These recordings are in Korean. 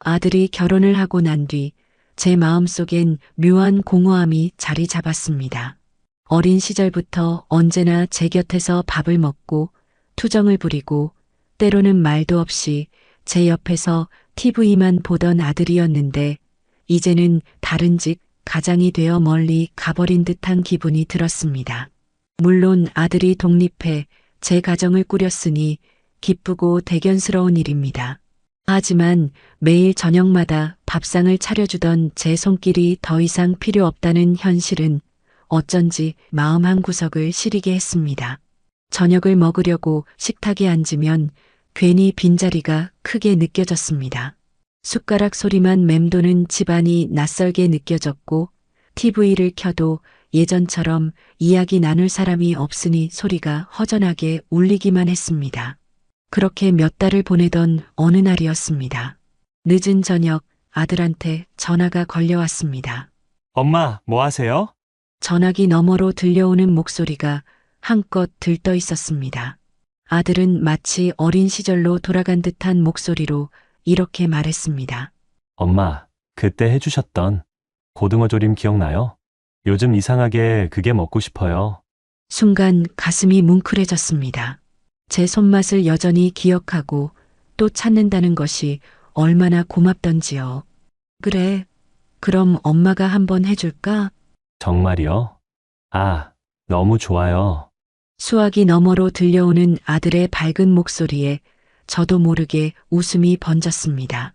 아들이 결혼을 하고 난 뒤 제 마음속엔 묘한 공허함이 자리 잡았습니다. 어린 시절부터 언제나 제 곁에서 밥을 먹고 투정을 부리고 때로는 말도 없이 제 옆에서 TV만 보던 아들이었는데 이제는 다른 집 가장이 되어 멀리 가버린 듯한 기분이 들었습니다. 물론 아들이 독립해 제 가정을 꾸렸으니 기쁘고 대견스러운 일입니다. 하지만 매일 저녁마다 밥상을 차려주던 제 손길이 더 이상 필요 없다는 현실은 어쩐지 마음 한구석을 시리게 했습니다. 저녁을 먹으려고 식탁에 앉으면 괜히 빈자리가 크게 느껴졌습니다. 숟가락 소리만 맴도는 집안이 낯설게 느껴졌고 TV를 켜도 예전처럼 이야기 나눌 사람이 없으니 소리가 허전하게 울리기만 했습니다. 그렇게 몇 달을 보내던 어느 날이었습니다. 늦은 저녁 아들한테 전화가 걸려왔습니다. 엄마, 뭐 하세요? 전화기 너머로 들려오는 목소리가 한껏 들떠 있었습니다. 아들은 마치 어린 시절로 돌아간 듯한 목소리로 이렇게 말했습니다. 엄마, 그때 해주셨던 고등어 조림 기억나요? 요즘 이상하게 그게 먹고 싶어요. 순간 가슴이 뭉클해졌습니다. 제 손맛을 여전히 기억하고 또 찾는다는 것이 얼마나 고맙던지요. 그래, 그럼 엄마가 한번 해줄까? 정말이요? 아, 너무 좋아요. 수화기 너머로 들려오는 아들의 밝은 목소리에 저도 모르게 웃음이 번졌습니다.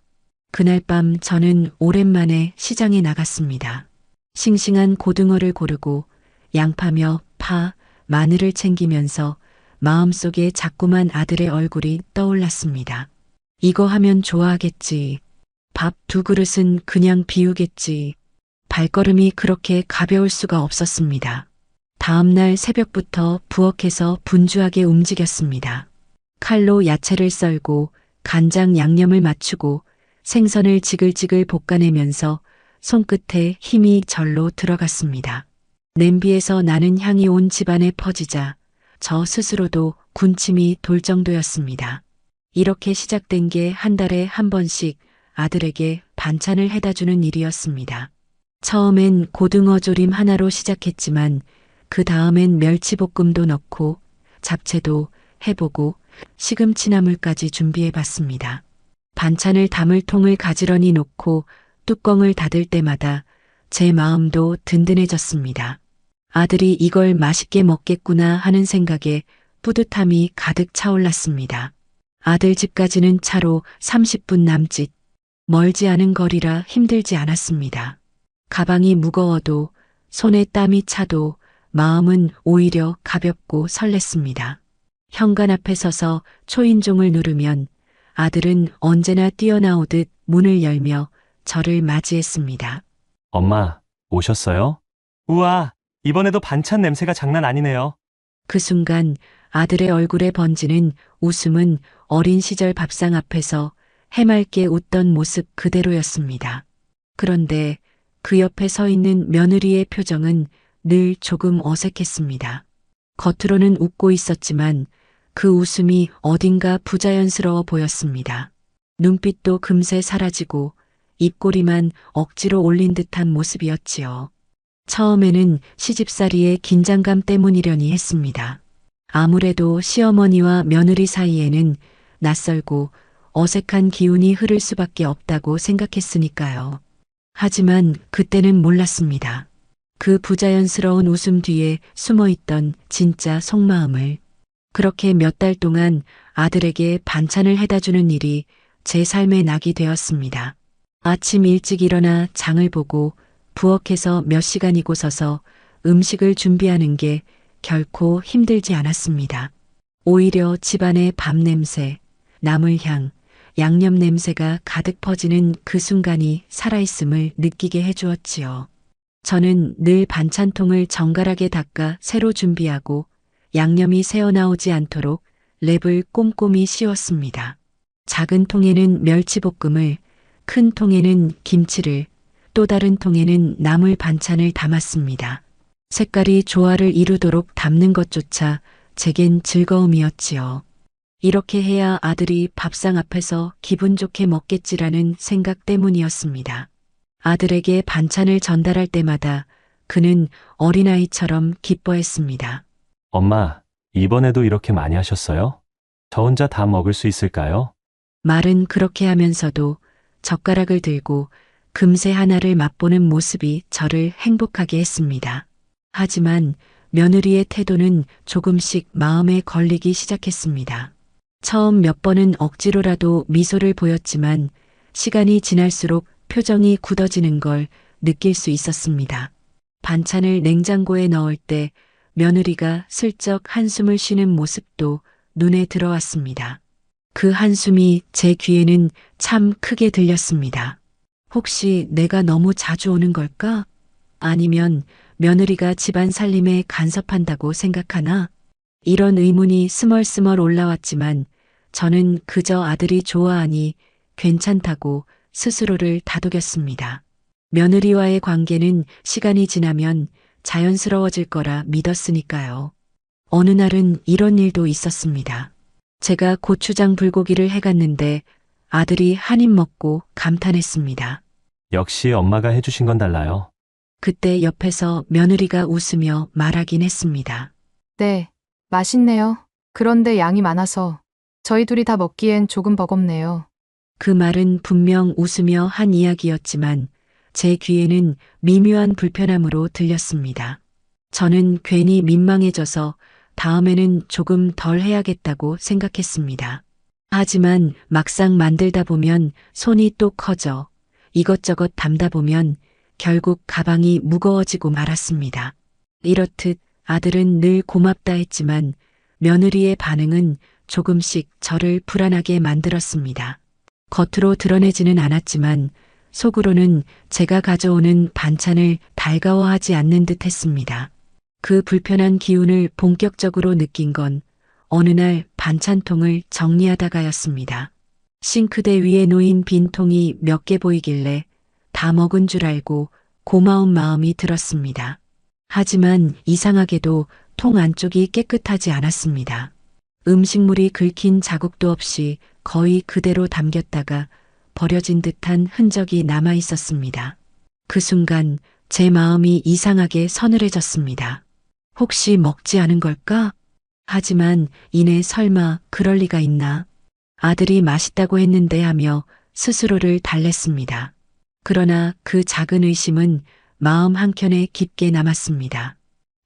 그날 밤 저는 오랜만에 시장에 나갔습니다. 싱싱한 고등어를 고르고 양파며 파, 마늘을 챙기면서 마음속에 자꾸만 아들의 얼굴이 떠올랐습니다. 이거 하면 좋아하겠지. 밥 2그릇은 그냥 비우겠지. 발걸음이 그렇게 가벼울 수가 없었습니다. 다음날 새벽부터 부엌에서 분주하게 움직였습니다. 칼로 야채를 썰고 간장 양념을 맞추고 생선을 지글지글 볶아내면서 손끝에 힘이 절로 들어갔습니다. 냄비에서 나는 향이 온 집안에 퍼지자 저 스스로도 군침이 돌 정도였습니다. 이렇게 시작된 게 한 달에 한 번씩 아들에게 반찬을 해다주는 일이었습니다. 처음엔 고등어 조림 하나로 시작했지만 그 다음엔 멸치볶음도 넣고 잡채도 해보고 시금치나물까지 준비해봤습니다. 반찬을 담을 통을 가지런히 놓고 뚜껑을 닫을 때마다 제 마음도 든든해졌습니다. 아들이 이걸 맛있게 먹겠구나 하는 생각에 뿌듯함이 가득 차올랐습니다. 아들 집까지는 차로 30분 남짓, 멀지 않은 거리라 힘들지 않았습니다. 가방이 무거워도 손에 땀이 차도 마음은 오히려 가볍고 설렜습니다. 현관 앞에 서서 초인종을 누르면 아들은 언제나 뛰어나오듯 문을 열며 저를 맞이했습니다. 엄마, 오셨어요? 우와, 이번에도 반찬 냄새가 장난 아니네요. 그 순간 아들의 얼굴에 번지는 웃음은 어린 시절 밥상 앞에서 해맑게 웃던 모습 그대로였습니다. 그런데 그 옆에 서 있는 며느리의 표정은 늘 조금 어색했습니다. 겉으로는 웃고 있었지만 그 웃음이 어딘가 부자연스러워 보였습니다. 눈빛도 금세 사라지고 입꼬리만 억지로 올린 듯한 모습이었지요. 처음에는 시집살이의 긴장감 때문이려니 했습니다. 아무래도 시어머니와 며느리 사이에는 낯설고 어색한 기운이 흐를 수밖에 없다고 생각했으니까요. 하지만 그때는 몰랐습니다. 그 부자연스러운 웃음 뒤에 숨어있던 진짜 속마음을. 그렇게 몇 달 동안 아들에게 반찬을 해다주는 일이 제 삶의 낙이 되었습니다. 아침 일찍 일어나 장을 보고 부엌에서 몇 시간이고 서서 음식을 준비하는 게 결코 힘들지 않았습니다. 오히려 집안의 밥 냄새, 나물향, 양념 냄새가 가득 퍼지는 그 순간이 살아있음을 느끼게 해주었지요. 저는 늘 반찬통을 정갈하게 닦아 새로 준비하고 양념이 새어나오지 않도록 랩을 꼼꼼히 씌웠습니다. 작은 통에는 멸치볶음을, 큰 통에는 김치를, 또 다른 통에는 나물 반찬을 담았습니다. 색깔이 조화를 이루도록 담는 것조차 제겐 즐거움이었지요. 이렇게 해야 아들이 밥상 앞에서 기분 좋게 먹겠지라는 생각 때문이었습니다. 아들에게 반찬을 전달할 때마다 그는 어린아이처럼 기뻐했습니다. 엄마, 이번에도 이렇게 많이 하셨어요? 저 혼자 다 먹을 수 있을까요? 말은 그렇게 하면서도 젓가락을 들고 금세 하나를 맛보는 모습이 저를 행복하게 했습니다. 하지만 며느리의 태도는 조금씩 마음에 걸리기 시작했습니다. 처음 몇 번은 억지로라도 미소를 보였지만 시간이 지날수록 표정이 굳어지는 걸 느낄 수 있었습니다. 반찬을 냉장고에 넣을 때 며느리가 슬쩍 한숨을 쉬는 모습도 눈에 들어왔습니다. 그 한숨이 제 귀에는 참 크게 들렸습니다. 혹시 내가 너무 자주 오는 걸까? 아니면 며느리가 집안 살림에 간섭한다고 생각하나? 이런 의문이 스멀스멀 올라왔지만 저는 그저 아들이 좋아하니 괜찮다고 스스로를 다독였습니다. 며느리와의 관계는 시간이 지나면 자연스러워질 거라 믿었으니까요. 어느 날은 이런 일도 있었습니다. 제가 고추장 불고기를 해갔는데 아들이 한 입 먹고 감탄했습니다. 역시 엄마가 해주신 건 달라요. 그때 옆에서 며느리가 웃으며 말하긴 했습니다. 네, 맛있네요. 그런데 양이 많아서 저희 둘이 다 먹기엔 조금 버겁네요. 그 말은 분명 웃으며 한 이야기였지만 제 귀에는 미묘한 불편함으로 들렸습니다. 저는 괜히 민망해져서 다음에는 조금 덜 해야겠다고 생각했습니다. 하지만 막상 만들다 보면 손이 또 커져 이것저것 담다 보면 결국 가방이 무거워지고 말았습니다. 이렇듯 아들은 늘 고맙다 했지만 며느리의 반응은 조금씩 저를 불안하게 만들었습니다. 겉으로 드러내지는 않았지만 속으로는 제가 가져오는 반찬을 달가워하지 않는 듯 했습니다. 그 불편한 기운을 본격적으로 느낀 건 어느 날 반찬통을 정리하다가였습니다. 싱크대 위에 놓인 빈 통이 몇 개 보이길래 다 먹은 줄 알고 고마운 마음이 들었습니다. 하지만 이상하게도 통 안쪽이 깨끗하지 않았습니다. 음식물이 긁힌 자국도 없이 거의 그대로 담겼다가 버려진 듯한 흔적이 남아 있었습니다. 그 순간 제 마음이 이상하게 서늘해졌습니다. 혹시 먹지 않은 걸까? 하지만 이내 설마 그럴 리가 있나? 아들이 맛있다고 했는데 하며 스스로를 달랬습니다. 그러나 그 작은 의심은 마음 한켠에 깊게 남았습니다.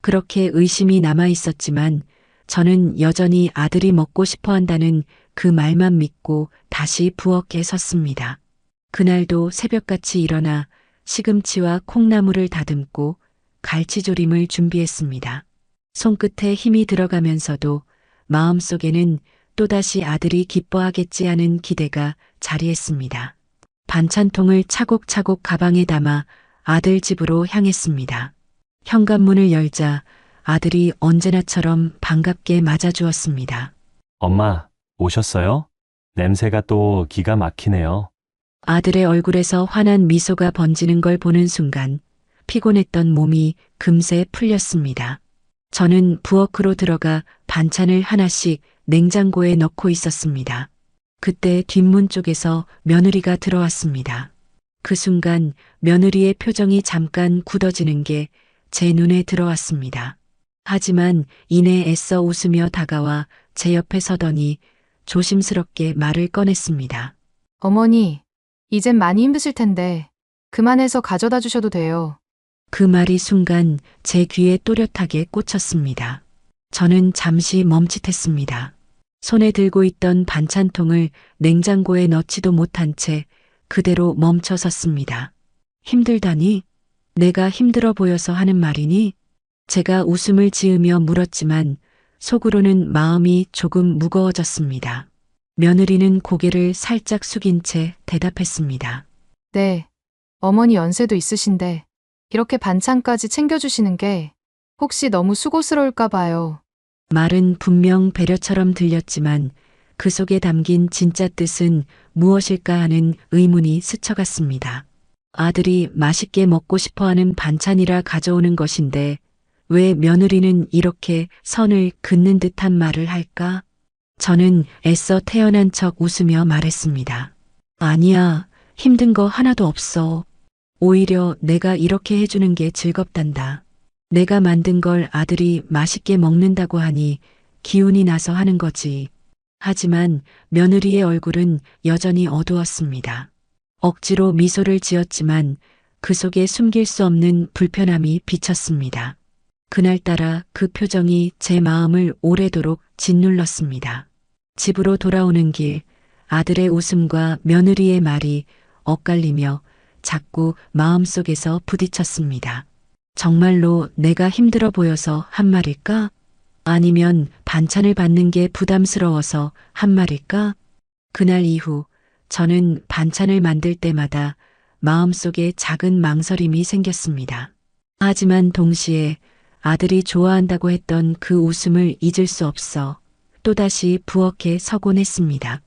그렇게 의심이 남아 있었지만 저는 여전히 아들이 먹고 싶어 한다는 그 말만 믿고 다시 부엌에 섰습니다. 그날도 새벽같이 일어나 시금치와 콩나물을 다듬고 갈치조림을 준비했습니다. 손끝에 힘이 들어가면서도 마음속에는 또다시 아들이 기뻐하겠지 하는 기대가 자리했습니다. 반찬통을 차곡차곡 가방에 담아 아들 집으로 향했습니다. 현관문을 열자 아들이 언제나처럼 반갑게 맞아주었습니다. 엄마, 오셨어요? 냄새가 또 기가 막히네요. 아들의 얼굴에서 환한 미소가 번지는 걸 보는 순간 피곤했던 몸이 금세 풀렸습니다. 저는 부엌으로 들어가 반찬을 하나씩 냉장고에 넣고 있었습니다. 그때 뒷문 쪽에서 며느리가 들어왔습니다. 그 순간 며느리의 표정이 잠깐 굳어지는 게 제 눈에 들어왔습니다. 하지만 이내 애써 웃으며 다가와 제 옆에 서더니 조심스럽게 말을 꺼냈습니다. 어머니, 이젠 많이 힘드실 텐데 그만해서 가져다 주셔도 돼요. 그 말이 순간 제 귀에 또렷하게 꽂혔습니다. 저는 잠시 멈칫했습니다. 손에 들고 있던 반찬통을 냉장고에 넣지도 못한 채 그대로 멈춰 섰습니다. 힘들다니? 내가 힘들어 보여서 하는 말이니? 제가 웃음을 지으며 물었지만 속으로는 마음이 조금 무거워졌습니다. 며느리는 고개를 살짝 숙인 채 대답했습니다. 네, 어머니 연세도 있으신데 이렇게 반찬까지 챙겨주시는 게 혹시 너무 수고스러울까 봐요. 말은 분명 배려처럼 들렸지만 그 속에 담긴 진짜 뜻은 무엇일까 하는 의문이 스쳐갔습니다. 아들이 맛있게 먹고 싶어하는 반찬이라 가져오는 것인데 왜 며느리는 이렇게 선을 긋는 듯한 말을 할까? 저는 애써 태연한 척 웃으며 말했습니다. 아니야, 힘든 거 하나도 없어. 오히려 내가 이렇게 해주는 게 즐겁단다. 내가 만든 걸 아들이 맛있게 먹는다고 하니 기운이 나서 하는 거지. 하지만 며느리의 얼굴은 여전히 어두웠습니다. 억지로 미소를 지었지만 그 속에 숨길 수 없는 불편함이 비쳤습니다. 그날따라 그 표정이 제 마음을 오래도록 짓눌렀습니다. 집으로 돌아오는 길, 아들의 웃음과 며느리의 말이 엇갈리며 자꾸 마음속에서 부딪혔습니다. 정말로 내가 힘들어 보여서 한 말일까? 아니면 반찬을 받는 게 부담스러워서 한 말일까? 그날 이후 저는 반찬을 만들 때마다 마음속에 작은 망설임이 생겼습니다. 하지만 동시에 아들이 좋아한다고 했던 그 웃음을 잊을 수 없어 또다시 부엌에 서곤 했습니다.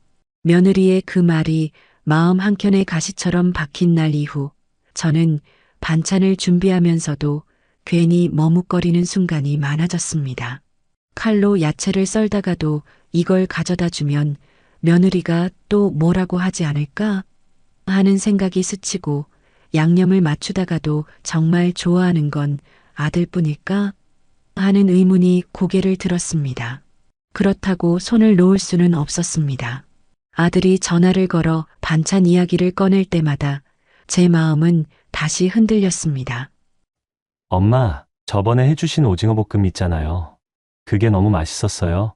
며느리의 그 말이 마음 한켠에 가시처럼 박힌 날 이후 저는 반찬을 준비하면서도 괜히 머뭇거리는 순간이 많아졌습니다. 칼로 야채를 썰다가도 이걸 가져다 주면 며느리가 또 뭐라고 하지 않을까 하는 생각이 스치고 양념을 맞추다가도 정말 좋아하는 건 아들뿐일까 하는 의문이 고개를 들었습니다. 그렇다고 손을 놓을 수는 없었습니다. 아들이 전화를 걸어 반찬 이야기를 꺼낼 때마다 제 마음은 다시 흔들렸습니다. 엄마, 저번에 해주신 오징어 볶음 있잖아요. 그게 너무 맛있었어요.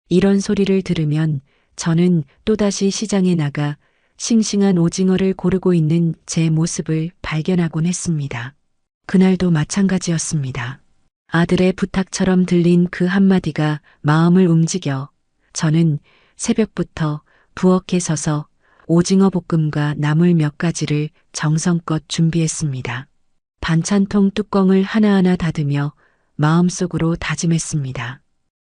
이런 소리를 들으면 저는 또다시 시장에 나가 싱싱한 오징어를 고르고 있는 제 모습을 발견하곤 했습니다. 그날도 마찬가지였습니다. 아들의 부탁처럼 들린 그 한마디가 마음을 움직여 저는 새벽부터 부엌에 서서 오징어 볶음과 나물 몇 가지를 정성껏 준비했습니다. 반찬통 뚜껑을 하나하나 닫으며 마음속으로 다짐했습니다.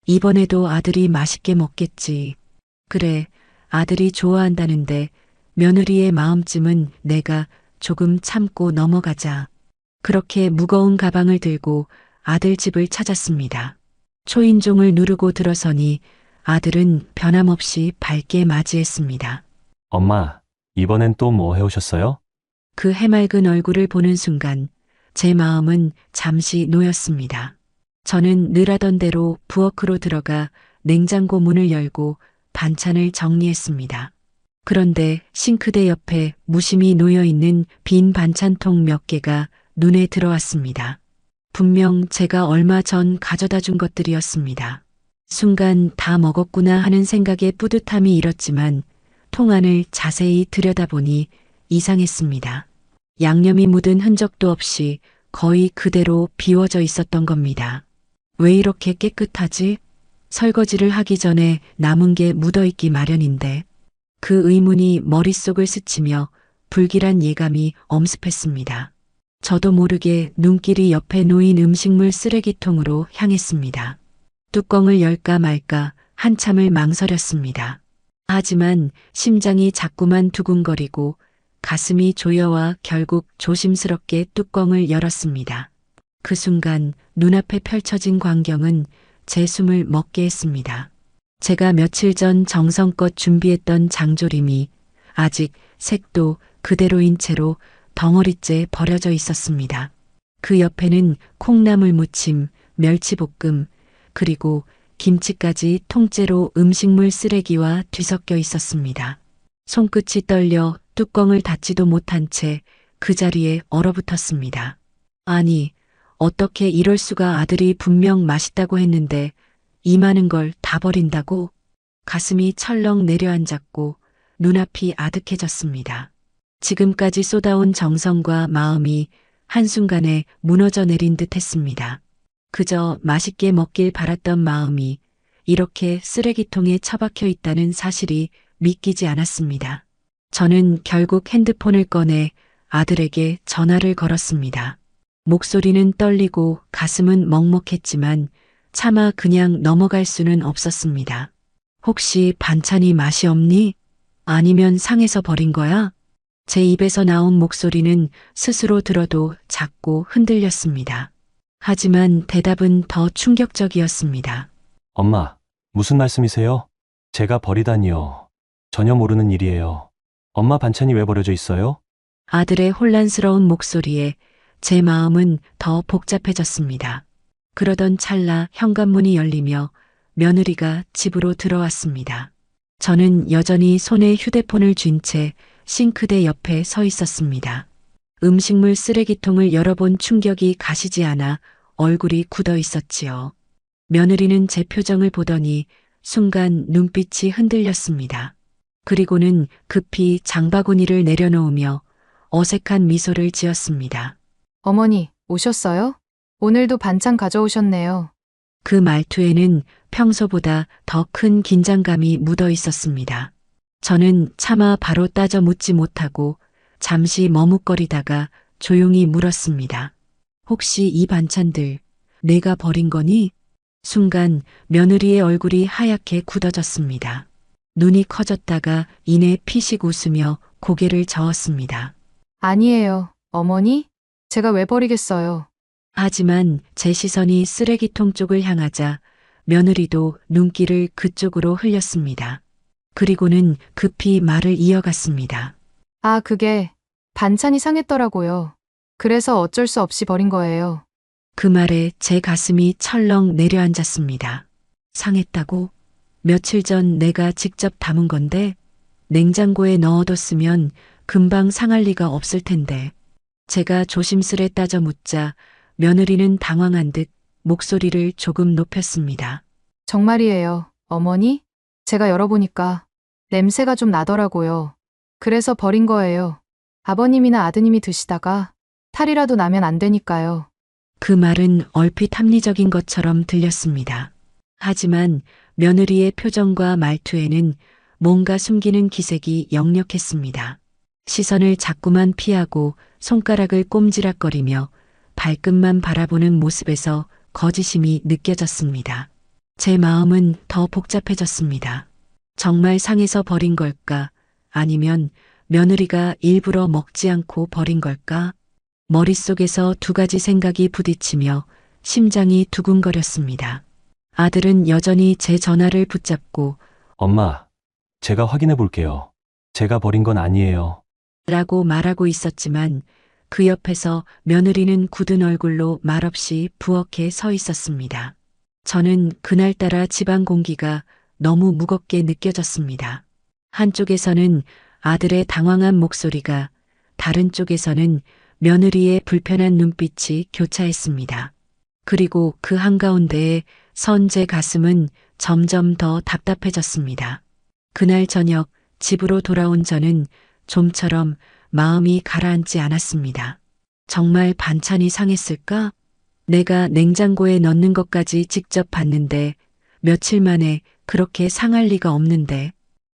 이번에도 아들이 맛있게 먹겠지. 그래, 아들이 좋아한다는데 며느리의 마음쯤은 내가 조금 참고 넘어가자. 그렇게 무거운 가방을 들고 아들 집을 찾았습니다. 초인종을 누르고 들어서니 아들은 변함없이 밝게 맞이했습니다. 엄마, 이번엔 또 뭐 해오셨어요? 그 해맑은 얼굴을 보는 순간 제 마음은 잠시 놓였습니다. 저는 늘 하던 대로 부엌으로 들어가 냉장고 문을 열고 반찬을 정리했습니다. 그런데 싱크대 옆에 무심히 놓여있는 빈 반찬통 몇 개가 눈에 들어왔습니다. 분명 제가 얼마 전 가져다 준 것들이었습니다. 순간 다 먹었구나 하는 생각에 뿌듯함이 일었지만 통 안을 자세히 들여다보니 이상했습니다. 양념이 묻은 흔적도 없이 거의 그대로 비워져 있었던 겁니다. 왜 이렇게 깨끗하지? 설거지를 하기 전에 남은 게 묻어있기 마련인데. 그 의문이 머릿속을 스치며 불길한 예감이 엄습했습니다. 저도 모르게 눈길이 옆에 놓인 음식물 쓰레기통으로 향했습니다. 뚜껑을 열까 말까 한참을 망설였습니다. 하지만 심장이 자꾸만 두근거리고 가슴이 조여와 결국 조심스럽게 뚜껑을 열었습니다. 그 순간 눈앞에 펼쳐진 광경은 제 숨을 먹게 했습니다. 제가 며칠 전 정성껏 준비했던 장조림이 아직 색도 그대로인 채로 덩어리째 버려져 있었습니다. 그 옆에는 콩나물 무침, 멸치볶음, 그리고 김치까지 통째로 음식물 쓰레기와 뒤섞여 있었습니다. 손끝이 떨려 뚜껑을 닫지도 못한 채 그 자리에 얼어붙었습니다. 아니, 어떻게 이럴 수가. 아들이 분명 맛있다고 했는데 이 많은 걸 다 버린다고? 가슴이 철렁 내려앉았고 눈앞이 아득해졌습니다. 지금까지 쏟아온 정성과 마음이 한순간에 무너져 내린 듯 했습니다. 그저 맛있게 먹길 바랐던 마음이 이렇게 쓰레기통에 처박혀 있다는 사실이 믿기지 않았습니다. 저는 결국 핸드폰을 꺼내 아들에게 전화를 걸었습니다. 목소리는 떨리고 가슴은 먹먹했지만 차마 그냥 넘어갈 수는 없었습니다. 혹시 반찬이 맛이 없니? 아니면 상해서 버린 거야? 제 입에서 나온 목소리는 스스로 들어도 작고 흔들렸습니다. 하지만 대답은 더 충격적이었습니다. 엄마, 무슨 말씀이세요? 제가 버리다니요. 전혀 모르는 일이에요. 엄마 반찬이 왜 버려져 있어요? 아들의 혼란스러운 목소리에 제 마음은 더 복잡해졌습니다. 그러던 찰나 현관문이 열리며 며느리가 집으로 들어왔습니다. 저는 여전히 손에 휴대폰을 쥔 채 싱크대 옆에 서 있었습니다. 음식물 쓰레기통을 열어본 충격이 가시지 않아 얼굴이 굳어 있었지요. 며느리는 제 표정을 보더니 순간 눈빛이 흔들렸습니다. 그리고는 급히 장바구니를 내려놓으며 어색한 미소를 지었습니다. 어머니, 오셨어요? 오늘도 반찬 가져오셨네요. 그 말투에는 평소보다 더 큰 긴장감이 묻어 있었습니다. 저는 차마 바로 따져 묻지 못하고 잠시 머뭇거리다가 조용히 물었습니다. 혹시 이 반찬들 내가 버린 거니? 순간 며느리의 얼굴이 하얗게 굳어졌습니다. 눈이 커졌다가 이내 피식 웃으며 고개를 저었습니다. 아니에요. 어머니? 제가 왜 버리겠어요? 하지만 제 시선이 쓰레기통 쪽을 향하자 며느리도 눈길을 그쪽으로 흘렸습니다. 그리고는 급히 말을 이어갔습니다. 아, 그게 반찬이 상했더라고요. 그래서 어쩔 수 없이 버린 거예요. 그 말에 제 가슴이 철렁 내려앉았습니다. 상했다고? 며칠 전 내가 직접 담은 건데 냉장고에 넣어뒀으면 금방 상할 리가 없을 텐데. 제가 조심스레 따져 묻자 며느리는 당황한 듯 목소리를 조금 높였습니다. 정말이에요. 어머니? 제가 열어보니까 냄새가 좀 나더라고요. 그래서 버린 거예요. 아버님이나 아드님이 드시다가 탈이라도 나면 안 되니까요. 그 말은 얼핏 합리적인 것처럼 들렸습니다. 하지만 며느리의 표정과 말투에는 뭔가 숨기는 기색이 역력했습니다. 시선을 자꾸만 피하고 손가락을 꼼지락거리며 발끝만 바라보는 모습에서 거짓임이 느껴졌습니다. 제 마음은 더 복잡해졌습니다. 정말 상해서 버린 걸까? 아니면 며느리가 일부러 먹지 않고 버린 걸까? 머릿속에서 두 가지 생각이 부딪히며 심장이 두근거렸습니다. 아들은 여전히 제 전화를 붙잡고 엄마, 제가 확인해 볼게요. 제가 버린 건 아니에요. 라고 말하고 있었지만 그 옆에서 며느리는 굳은 얼굴로 말없이 부엌에 서 있었습니다. 저는 그날따라 집안 공기가 너무 무겁게 느껴졌습니다. 한쪽에서는 아들의 당황한 목소리가, 다른 쪽에서는 며느리의 불편한 눈빛이 교차했습니다. 그리고 그 한가운데에 선 제 가슴은 점점 더 답답해졌습니다. 그날 저녁 집으로 돌아온 저는 좀처럼 마음이 가라앉지 않았습니다. 정말 반찬이 상했을까? 내가 냉장고에 넣는 것까지 직접 봤는데 며칠 만에 그렇게 상할 리가 없는데.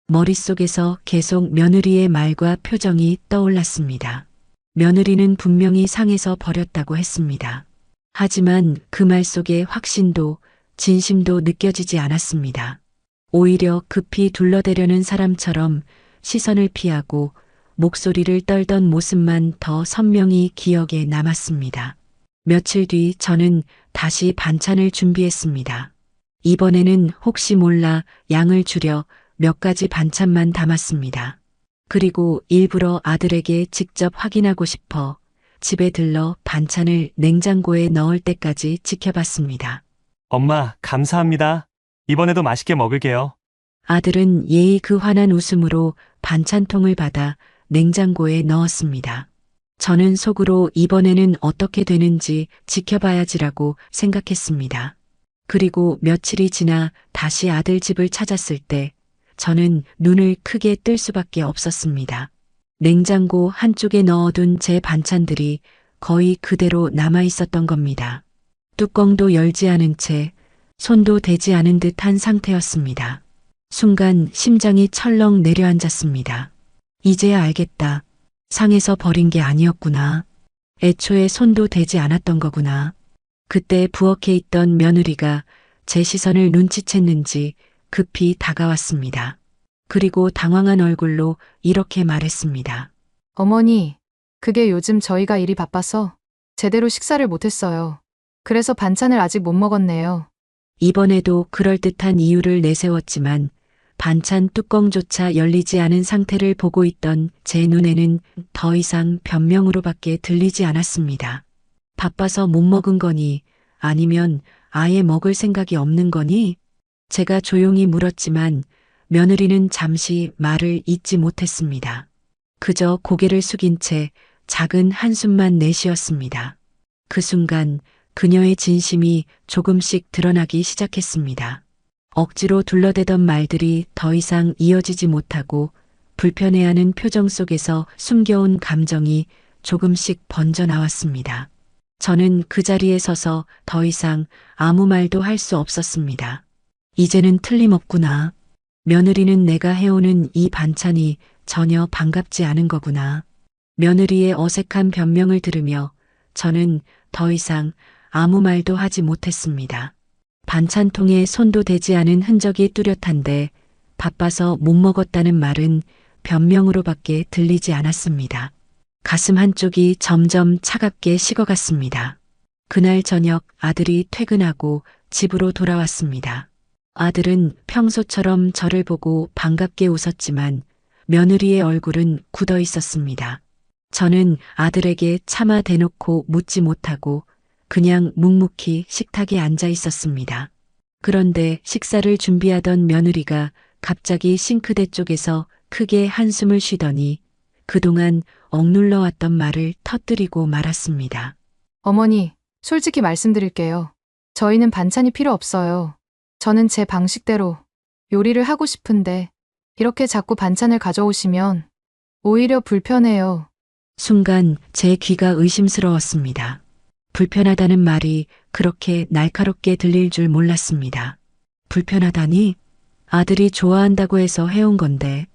머릿속에서 계속 며느리의 말과 표정이 떠올랐습니다. 며느리는 분명히 상해서 버렸다고 했습니다. 하지만 그 말 속에 확신도 진심도 느껴지지 않았습니다. 오히려 급히 둘러대려는 사람처럼 시선을 피하고 목소리를 떨던 모습만 더 선명히 기억에 남았습니다. 며칠 뒤 저는 다시 반찬을 준비했습니다. 이번에는 혹시 몰라 양을 줄여 몇 가지 반찬만 담았습니다. 그리고 일부러 아들에게 직접 확인하고 싶어 집에 들러 반찬을 냉장고에 넣을 때까지 지켜봤습니다. 엄마, 감사합니다. 이번에도 맛있게 먹을게요. 아들은 예의 그 환한 웃음으로 반찬통을 받아 냉장고에 넣었습니다. 저는 속으로 이번에는 어떻게 되는지 지켜봐야지라고 생각했습니다. 그리고 며칠이 지나 다시 아들 집을 찾았을 때 저는 눈을 크게 뜰 수밖에 없었습니다. 냉장고 한쪽에 넣어둔 제 반찬들이 거의 그대로 남아 있었던 겁니다. 뚜껑도 열지 않은 채 손도 대지 않은 듯한 상태였습니다. 순간 심장이 철렁 내려앉았습니다. 이제야 알겠다. 상해서 버린 게 아니었구나. 애초에 손도 대지 않았던 거구나. 그때 부엌에 있던 며느리가 제 시선을 눈치챘는지 급히 다가왔습니다. 그리고 당황한 얼굴로 이렇게 말했습니다. 어머니, 그게 요즘 저희가 일이 바빠서 제대로 식사를 못했어요. 그래서 반찬을 아직 못 먹었네요. 이번에도 그럴듯한 이유를 내세웠지만 반찬 뚜껑조차 열리지 않은 상태를 보고 있던 제 눈에는 더 이상 변명으로밖에 들리지 않았습니다. 바빠서 못 먹은 거니? 아니면 아예 먹을 생각이 없는 거니? 제가 조용히 물었지만 며느리는 잠시 말을 잇지 못했습니다. 그저 고개를 숙인 채 작은 한숨만 내쉬었습니다. 그 순간 그녀의 진심이 조금씩 드러나기 시작했습니다. 억지로 둘러대던 말들이 더 이상 이어지지 못하고 불편해하는 표정 속에서 숨겨온 감정이 조금씩 번져 나왔습니다. 저는 그 자리에 서서 더 이상 아무 말도 할 수 없었습니다. 이제는 틀림없구나. 며느리는 내가 해오는 이 반찬이 전혀 반갑지 않은 거구나. 며느리의 어색한 변명을 들으며 저는 더 이상 아무 말도 하지 못했습니다. 반찬통에 손도 대지 않은 흔적이 뚜렷한데 바빠서 못 먹었다는 말은 변명으로밖에 들리지 않았습니다. 가슴 한쪽이 점점 차갑게 식어갔습니다. 그날 저녁 아들이 퇴근하고 집으로 돌아왔습니다. 아들은 평소처럼 저를 보고 반갑게 웃었지만 며느리의 얼굴은 굳어 있었습니다. 저는 아들에게 차마 대놓고 묻지 못하고 그냥 묵묵히 식탁에 앉아 있었습니다. 그런데 식사를 준비하던 며느리가 갑자기 싱크대 쪽에서 크게 한숨을 쉬더니 그동안 억눌러 왔던 말을 터뜨리고 말았습니다. 어머니, 솔직히 말씀드릴게요. 저희는 반찬이 필요 없어요. 저는 제 방식대로 요리를 하고 싶은데 이렇게 자꾸 반찬을 가져오시면 오히려 불편해요. 순간 제 귀가 의심스러웠습니다. 불편하다는 말이 그렇게 날카롭게 들릴 줄 몰랐습니다. 불편하다니? 아들이 좋아한다고 해서 해온 건데.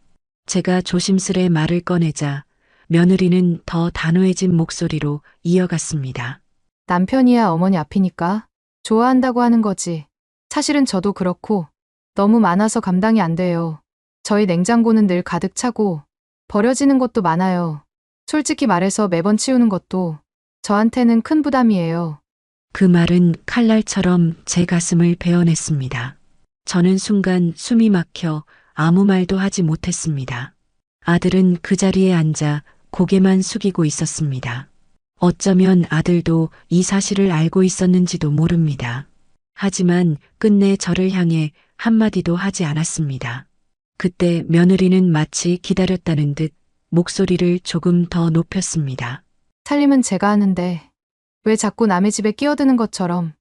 제가 조심스레 말을 꺼내자 며느리는 더 단호해진 목소리로 이어갔습니다. 남편이야 어머니 앞이니까 좋아한다고 하는 거지. 사실은 저도 그렇고 너무 많아서 감당이 안 돼요. 저희 냉장고는 늘 가득 차고 버려지는 것도 많아요. 솔직히 말해서 매번 치우는 것도 저한테는 큰 부담이에요. 그 말은 칼날처럼 제 가슴을 베어냈습니다. 저는 순간 숨이 막혀 아무 말도 하지 못했습니다. 아들은 그 자리에 앉아 고개만 숙이고 있었습니다. 어쩌면 아들도 이 사실을 알고 있었는지도 모릅니다. 하지만 끝내 저를 향해 한마디도 하지 않았습니다. 그때 며느리는 마치 기다렸다는 듯 목소리를 조금 더 높였습니다. 살림은 제가 하는데 왜 자꾸 남의 집에 끼어드는 것처럼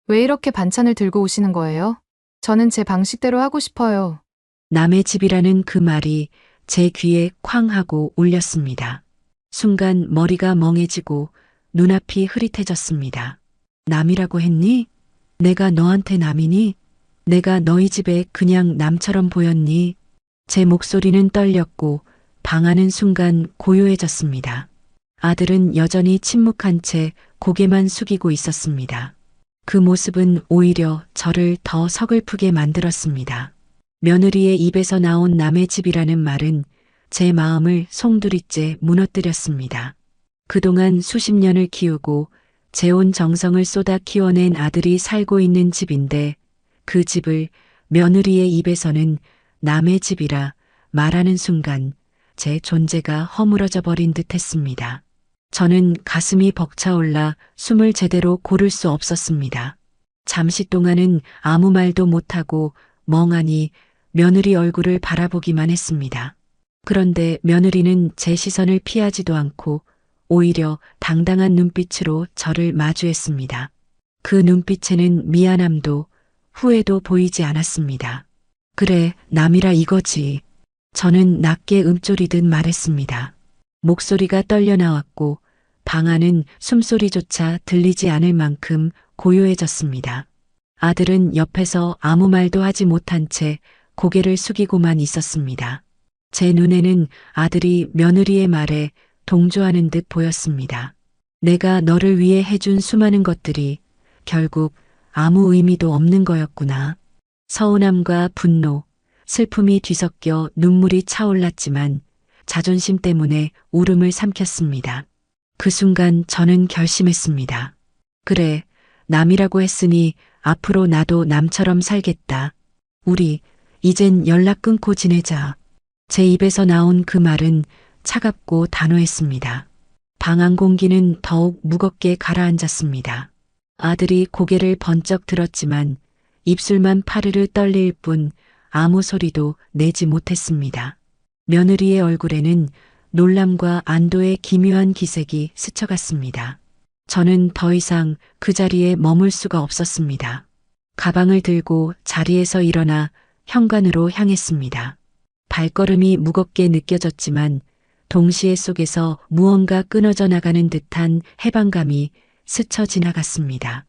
왜 이렇게 반찬을 들고 오시는 거예요? 저는 제 방식대로 하고 싶어요. 남의 집이라는 그 말이 제 귀에 쾅 하고 울렸습니다. 순간 머리가 멍해지고 눈앞이 흐릿해졌습니다. 남이라고 했니? 내가 너한테 남이니? 내가 너희 집에 그냥 남처럼 보였니? 제 목소리는 떨렸고 방안은 순간 고요해졌습니다. 아들은 여전히 침묵한 채 고개만 숙이고 있었습니다. 그 모습은 오히려 저를 더 서글프게 만들었습니다. 며느리의 입에서 나온 남의 집이라는 말은 제 마음을 송두리째 무너뜨렸습니다. 그동안 수십 년을 키우고 재온 정성을 쏟아 키워낸 아들이 살고 있는 집인데 그 집을 며느리의 입에서는 남의 집이라 말하는 순간 제 존재가 허물어져 버린 듯 했습니다. 저는 가슴이 벅차올라 숨을 제대로 고를 수 없었습니다. 잠시 동안은 아무 말도 못하고 멍하니 며느리 얼굴을 바라보기만 했습니다. 그런데 며느리는 제 시선을 피하지도 않고 오히려 당당한 눈빛으로 저를 마주했습니다. 그 눈빛에는 미안함도 후회도 보이지 않았습니다. 그래, 남이라 이거지. 저는 낮게 음조리듯 말했습니다. 목소리가 떨려 나왔고 방 안은 숨소리조차 들리지 않을 만큼 고요해졌습니다. 아들은 옆에서 아무 말도 하지 못한 채 고개를 숙이고만 있었습니다. 제 눈에는 아들이 며느리의 말에 동조하는 듯 보였습니다. 내가 너를 위해 해준 수많은 것들이 결국 아무 의미도 없는 거였구나. 서운함과 분노, 슬픔이 뒤섞여 눈물이 차올랐지만 자존심 때문에 울음을 삼켰습니다. 그 순간 저는 결심했습니다. 그래, 남이라고 했으니 앞으로 나도 남처럼 살겠다. 우리 이젠 연락 끊고 지내자. 제 입에서 나온 그 말은 차갑고 단호했습니다. 방 안 공기는 더욱 무겁게 가라앉았습니다. 아들이 고개를 번쩍 들었지만 입술만 파르르 떨릴 뿐 아무 소리도 내지 못했습니다. 며느리의 얼굴에는 놀람과 안도의 기묘한 기색이 스쳐갔습니다. 저는 더 이상 그 자리에 머물 수가 없었습니다. 가방을 들고 자리에서 일어나 현관으로 향했습니다. 발걸음이 무겁게 느껴졌지만 동시에 속에서 무언가 끊어져 나가는 듯한 해방감이 스쳐 지나갔습니다.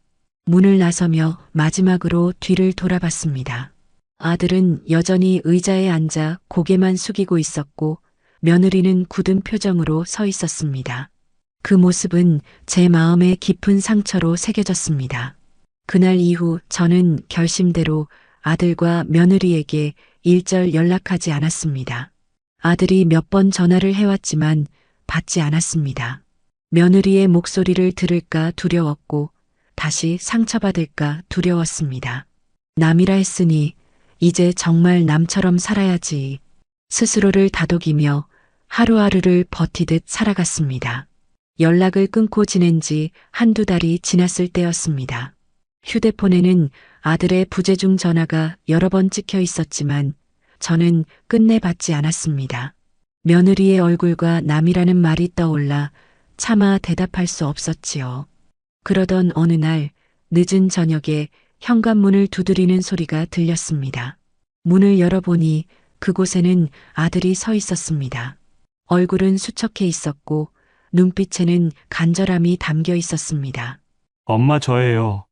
문을 나서며 마지막으로 뒤를 돌아봤습니다. 아들은 여전히 의자에 앉아 고개만 숙이고 있었고 며느리는 굳은 표정으로 서 있었습니다. 그 모습은 제 마음에 깊은 상처로 새겨졌습니다. 그날 이후 저는 결심대로 아들과 며느리에게 일절 연락하지 않았습니다. 아들이 몇 번 전화를 해왔지만 받지 않았습니다. 며느리의 목소리를 들을까 두려웠고 다시 상처받을까 두려웠습니다. 남이라 했으니 이제 정말 남처럼 살아야지. 스스로를 다독이며 하루하루를 버티듯 살아갔습니다. 연락을 끊고 지낸 지 한두 달이 지났을 때였습니다. 휴대폰에는 아들의 부재중 전화가 여러 번 찍혀 있었지만 저는 끝내 받지 않았습니다. 며느리의 얼굴과 남이라는 말이 떠올라 차마 대답할 수 없었지요. 그러던 어느 날 늦은 저녁에 현관문을 두드리는 소리가 들렸습니다. 문을 열어보니 그곳에는 아들이 서 있었습니다. 얼굴은 수척해 있었고 눈빛에는 간절함이 담겨 있었습니다. 엄마 저예요.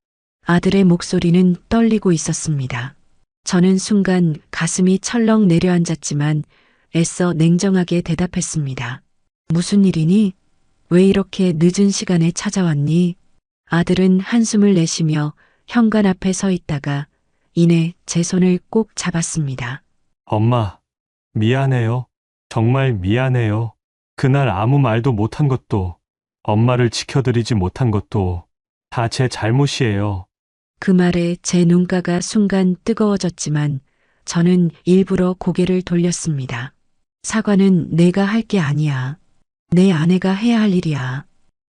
아들의 목소리는 떨리고 있었습니다. 저는 순간 가슴이 철렁 내려앉았지만 애써 냉정하게 대답했습니다. 무슨 일이니? 왜 이렇게 늦은 시간에 찾아왔니? 아들은 한숨을 내쉬며 현관 앞에 서 있다가 이내 제 손을 꼭 잡았습니다. 엄마, 미안해요. 정말 미안해요. 그날 아무 말도 못한 것도, 엄마를 지켜드리지 못한 것도 다 제 잘못이에요. 그 말에 제 눈가가 순간 뜨거워졌지만 저는 일부러 고개를 돌렸습니다. 사과는 내가 할 게 아니야. 내 아내가 해야 할 일이야.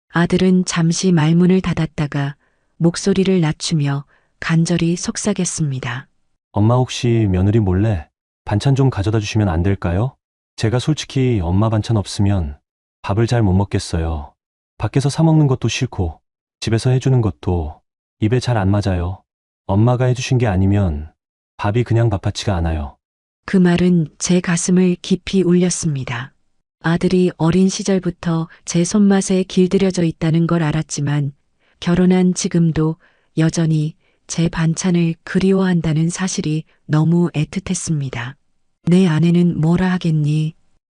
아들은 잠시 말문을 닫았다가 목소리를 낮추며 간절히 속삭였습니다. 엄마 혹시 며느리 몰래 반찬 좀 가져다 주시면 안 될까요? 제가 솔직히 엄마 반찬 없으면 밥을 잘 못 먹겠어요. 밖에서 사 먹는 것도 싫고 집에서 해주는 것도 입에 잘 안 맞아요. 엄마가 해주신 게 아니면 밥이 그냥 밥 같지가 않아요. 그 말은 제 가슴을 깊이 울렸습니다. 아들이 어린 시절부터 제 손맛에 길들여져 있다는 걸 알았지만 결혼한 지금도 여전히 제 반찬을 그리워한다는 사실이 너무 애틋했습니다. 내 아내는 뭐라 하겠니?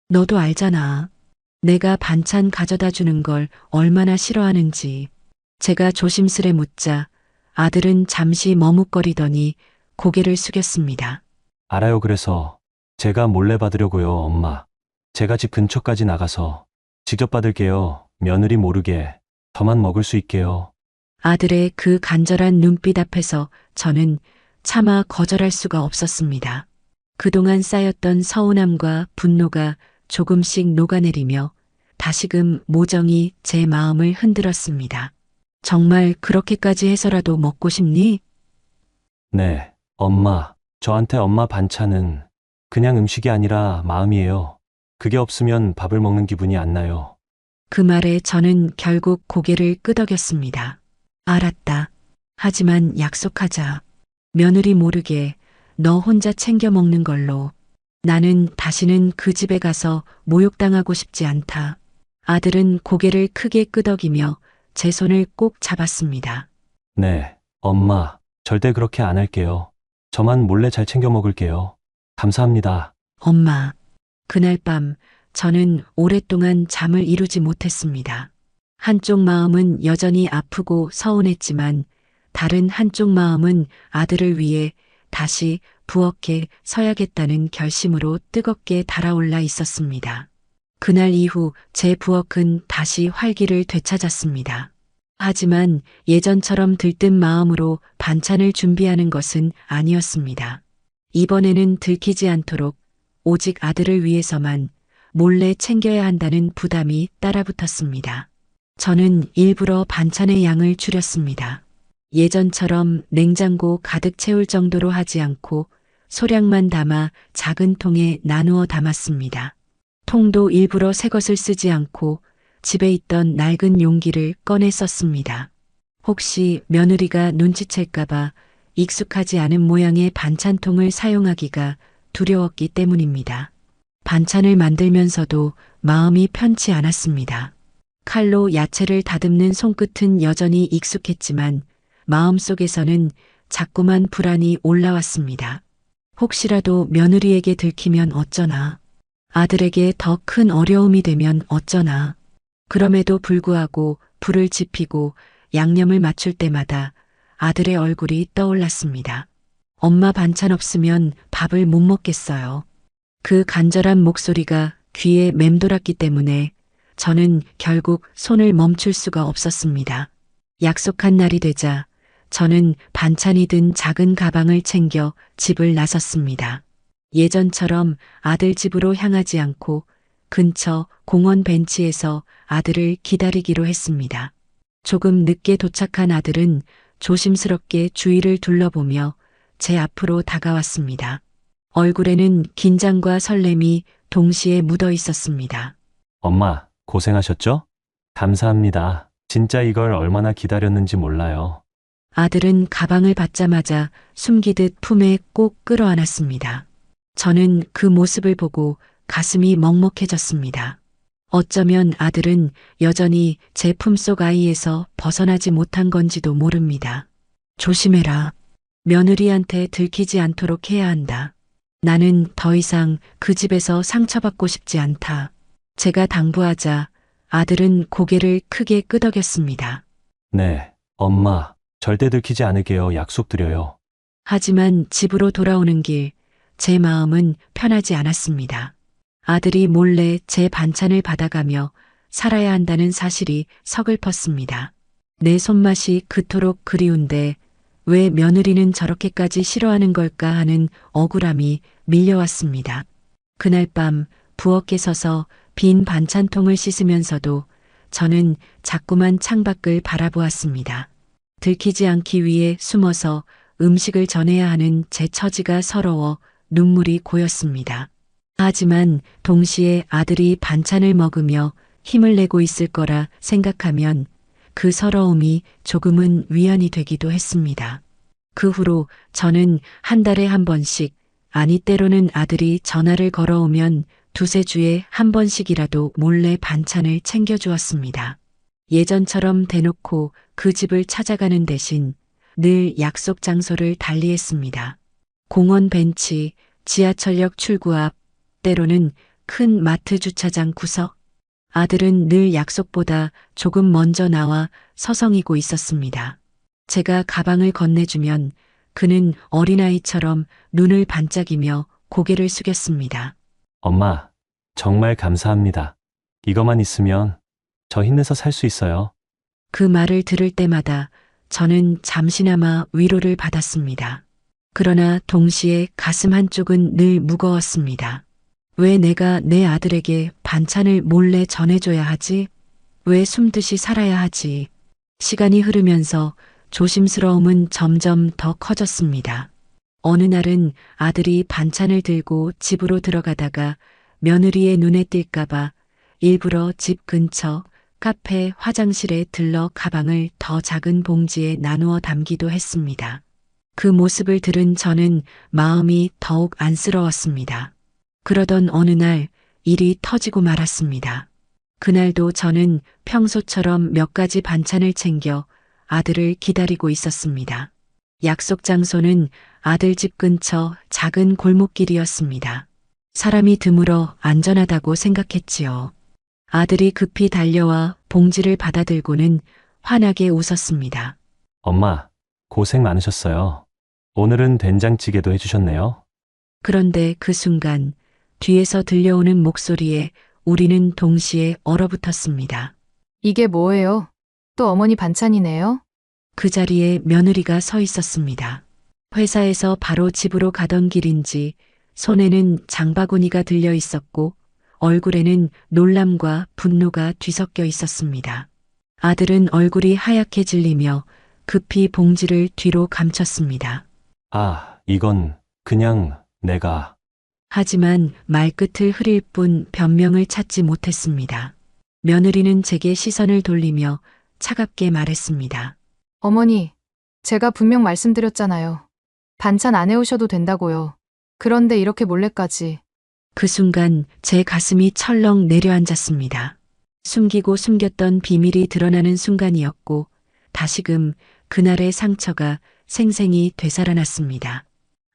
너도 알잖아. 내가 반찬 가져다 주는 걸 얼마나 싫어하는지. 제가 조심스레 묻자 아들은 잠시 머뭇거리더니 고개를 숙였습니다. 알아요. 그래서 제가 몰래 받으려고요, 엄마. 제가 집 근처까지 나가서 직접 받을게요. 며느리 모르게 저만 먹을 수 있게요. 아들의 그 간절한 눈빛 앞에서 저는 차마 거절할 수가 없었습니다. 그동안 쌓였던 서운함과 분노가 조금씩 녹아내리며 다시금 모정이 제 마음을 흔들었습니다. 정말 그렇게까지 해서라도 먹고 싶니? 네, 엄마. 저한테 엄마 반찬은 그냥 음식이 아니라 마음이에요. 그게 없으면 밥을 먹는 기분이 안 나요. 그 말에 저는 결국 고개를 끄덕였습니다. 알았다. 하지만 약속하자. 며느리 모르게 너 혼자 챙겨 먹는 걸로. 나는 다시는 그 집에 가서 모욕당하고 싶지 않다. 아들은 고개를 크게 끄덕이며 제 손을 꼭 잡았습니다. 네, 엄마. 절대 그렇게 안 할게요. 저만 몰래 잘 챙겨 먹을게요. 감사합니다. 엄마. 그날 밤 저는 오랫동안 잠을 이루지 못했습니다. 한쪽 마음은 여전히 아프고 서운했지만 다른 한쪽 마음은 아들을 위해 다시 부엌에 서야겠다는 결심으로 뜨겁게 달아올라 있었습니다. 그날 이후 제 부엌은 다시 활기를 되찾았습니다. 하지만 예전처럼 들뜬 마음으로 반찬을 준비하는 것은 아니었습니다. 이번에는 들키지 않도록 오직 아들을 위해서만 몰래 챙겨야 한다는 부담이 따라붙었습니다. 저는 일부러 반찬의 양을 줄였습니다. 예전처럼 냉장고 가득 채울 정도로 하지 않고 소량만 담아 작은 통에 나누어 담았습니다. 통도 일부러 새 것을 쓰지 않고 집에 있던 낡은 용기를 꺼내 썼습니다. 혹시 며느리가 눈치챌까봐 익숙하지 않은 모양의 반찬통을 사용하기가 두려웠기 때문입니다. 반찬을 만들면서도 마음이 편치 않았습니다. 칼로 야채를 다듬는 손끝은 여전히 익숙했지만 마음속에서는 자꾸만 불안이 올라왔습니다. 혹시라도 며느리에게 들키면 어쩌나. 아들에게 더 큰 어려움이 되면 어쩌나. 그럼에도 불구하고 불을 지피고 양념을 맞출 때마다 아들의 얼굴이 떠올랐습니다. 엄마 반찬 없으면 밥을 못 먹겠어요. 그 간절한 목소리가 귀에 맴돌았기 때문에 저는 결국 손을 멈출 수가 없었습니다. 약속한 날이 되자 저는 반찬이 든 작은 가방을 챙겨 집을 나섰습니다. 예전처럼 아들 집으로 향하지 않고 근처 공원 벤치에서 아들을 기다리기로 했습니다. 조금 늦게 도착한 아들은 조심스럽게 주위를 둘러보며 제 앞으로 다가왔습니다. 얼굴에는 긴장과 설렘이 동시에 묻어 있었습니다. 엄마, 고생하셨죠? 감사합니다. 진짜 이걸 얼마나 기다렸는지 몰라요. 아들은 가방을 받자마자 숨기듯 품에 꼭 끌어안았습니다. 저는 그 모습을 보고 가슴이 먹먹해졌습니다. 어쩌면 아들은 여전히 제 품속 아이에서 벗어나지 못한 건지도 모릅니다. 조심해라. 며느리한테 들키지 않도록 해야 한다. 나는 더 이상 그 집에서 상처받고 싶지 않다. 제가 당부하자 아들은 고개를 크게 끄덕였습니다. 네, 엄마, 절대 들키지 않을게요. 약속드려요. 하지만 집으로 돌아오는 길, 제 마음은 편하지 않았습니다. 아들이 몰래 제 반찬을 받아가며 살아야 한다는 사실이 서글펐습니다. 내 손맛이 그토록 그리운데 왜 며느리는 저렇게까지 싫어하는 걸까 하는 억울함이 밀려왔습니다. 그날 밤 부엌에 서서 빈 반찬통을 씻으면서도 저는 자꾸만 창밖을 바라보았습니다. 들키지 않기 위해 숨어서 음식을 전해야 하는 제 처지가 서러워 눈물이 고였습니다. 하지만 동시에 아들이 반찬을 먹으며 힘을 내고 있을 거라 생각하면 그 서러움이 조금은 위안이 되기도 했습니다. 그 후로 저는 한 달에 한 번씩, 아니 때로는 아들이 전화를 걸어오면 두세 주에 한 번씩이라도 몰래 반찬을 챙겨주었습니다. 예전처럼 대놓고 그 집을 찾아가는 대신 늘 약속 장소를 달리했습니다. 공원 벤치, 지하철역 출구 앞, 때로는 큰 마트 주차장 구석. 아들은 늘 약속보다 조금 먼저 나와 서성이고 있었습니다. 제가 가방을 건네주면 그는 어린아이처럼 눈을 반짝이며 고개를 숙였습니다. 엄마, 정말 감사합니다. 이것만 있으면 저 힘내서 살 수 있어요. 그 말을 들을 때마다 저는 잠시나마 위로를 받았습니다. 그러나 동시에 가슴 한쪽은 늘 무거웠습니다. 왜 내가 내 아들에게 반찬을 몰래 전해줘야 하지? 왜 숨듯이 살아야 하지? 시간이 흐르면서 조심스러움은 점점 더 커졌습니다. 어느 날은 아들이 반찬을 들고 집으로 들어가다가 며느리의 눈에 띌까봐 일부러 집 근처 카페 화장실에 들러 가방을 더 작은 봉지에 나누어 담기도 했습니다. 그 모습을 들은 저는 마음이 더욱 안쓰러웠습니다. 그러던 어느 날 일이 터지고 말았습니다. 그날도 저는 평소처럼 몇 가지 반찬을 챙겨 아들을 기다리고 있었습니다. 약속 장소는 아들 집 근처 작은 골목길이었습니다. 사람이 드물어 안전하다고 생각했지요. 아들이 급히 달려와 봉지를 받아들고는 환하게 웃었습니다. 엄마, 고생 많으셨어요. 오늘은 된장찌개도 해주셨네요. 그런데 그 순간 뒤에서 들려오는 목소리에 우리는 동시에 얼어붙었습니다. 이게 뭐예요? 또 어머니 반찬이네요? 그 자리에 며느리가 서 있었습니다. 회사에서 바로 집으로 가던 길인지 손에는 장바구니가 들려 있었고 얼굴에는 놀람과 분노가 뒤섞여 있었습니다. 아들은 얼굴이 하얗게 질리며 급히 봉지를 뒤로 감췄습니다. 아, 이건 그냥 내가. 하지만 말끝을 흐릴 뿐 변명을 찾지 못했습니다. 며느리는 제게 시선을 돌리며 차갑게 말했습니다. 어머니, 제가 분명 말씀드렸잖아요. 반찬 안 해오셔도 된다고요. 그런데 이렇게 몰래까지. 그 순간 제 가슴이 철렁 내려앉았습니다. 숨기고 숨겼던 비밀이 드러나는 순간이었고 다시금 그날의 상처가 생생히 되살아났습니다.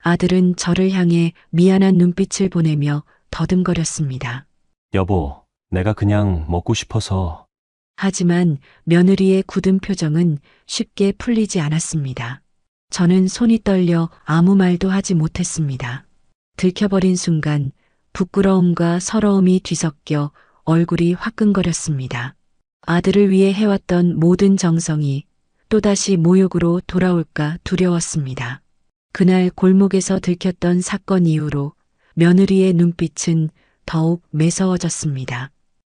아들은 저를 향해 미안한 눈빛을 보내며 더듬거렸습니다. 여보, 내가 그냥 먹고 싶어서. 하지만 며느리의 굳은 표정은 쉽게 풀리지 않았습니다. 저는 손이 떨려 아무 말도 하지 못했습니다. 들켜버린 순간 부끄러움과 서러움이 뒤섞여 얼굴이 화끈거렸습니다. 아들을 위해 해왔던 모든 정성이 또다시 모욕으로 돌아올까 두려웠습니다. 그날 골목에서 들켰던 사건 이후로 며느리의 눈빛은 더욱 매서워졌습니다.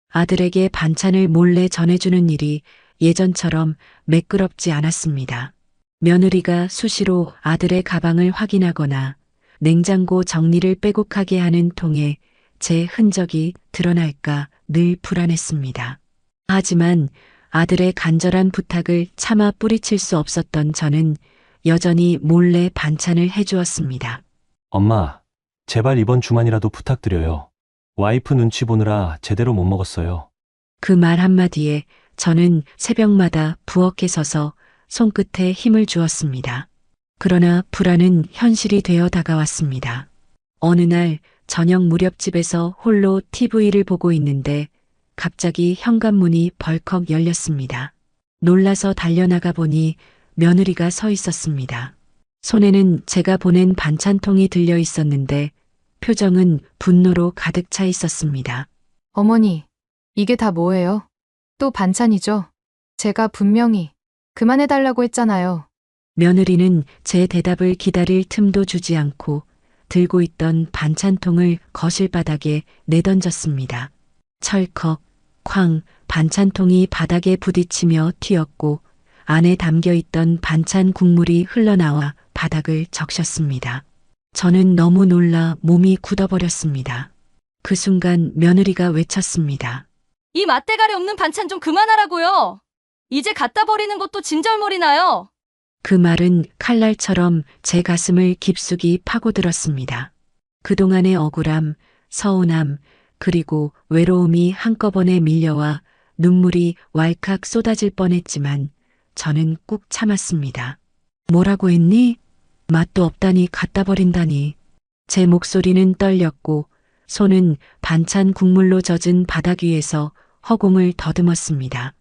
아들에게 반찬을 몰래 전해주는 일이 예전처럼 매끄럽지 않았습니다. 며느리가 수시로 아들의 가방을 확인하거나 냉장고 정리를 빼곡하게 하는 통에 제 흔적이 드러날까 늘 불안했습니다. 하지만 아들의 간절한 부탁을 차마 뿌리칠 수 없었던 저는 여전히 몰래 반찬을 해주었습니다. 엄마, 제발 이번 주만이라도 부탁드려요. 와이프 눈치 보느라 제대로 못 먹었어요. 그 말 한마디에 저는 새벽마다 부엌에 서서 손끝에 힘을 주었습니다. 그러나 불안은 현실이 되어 다가왔습니다. 어느 날 저녁 무렵 집에서 홀로 TV를 보고 있는데 갑자기 현관문이 벌컥 열렸습니다. 놀라서 달려나가 보니 며느리가 서 있었습니다. 손에는 제가 보낸 반찬통이 들려 있었는데 표정은 분노로 가득 차 있었습니다. 어머니, 이게 다 뭐예요? 또 반찬이죠? 제가 분명히 그만해달라고 했잖아요. 며느리는 제 대답을 기다릴 틈도 주지 않고 들고 있던 반찬통을 거실 바닥에 내던졌습니다. 철컥, 쾅, 반찬통이 바닥에 부딪히며 튀었고 안에 담겨 있던 반찬 국물이 흘러나와 바닥을 적셨습니다. 저는 너무 놀라 몸이 굳어버렸습니다. 그 순간 며느리가 외쳤습니다. 이 맛대가리 없는 반찬 좀 그만하라고요. 이제 갖다 버리는 것도 진절머리 나요. 그 말은 칼날처럼 제 가슴을 깊숙이 파고들었습니다. 그동안의 억울함, 서운함, 그리고 외로움이 한꺼번에 밀려와 눈물이 왈칵 쏟아질 뻔했지만 저는 꾹 참았습니다. 뭐라고 했니? 맛도 없다니 갖다 버린다니. 제 목소리는 떨렸고 손은 반찬 국물로 젖은 바닥 위에서 허공을 더듬었습니다.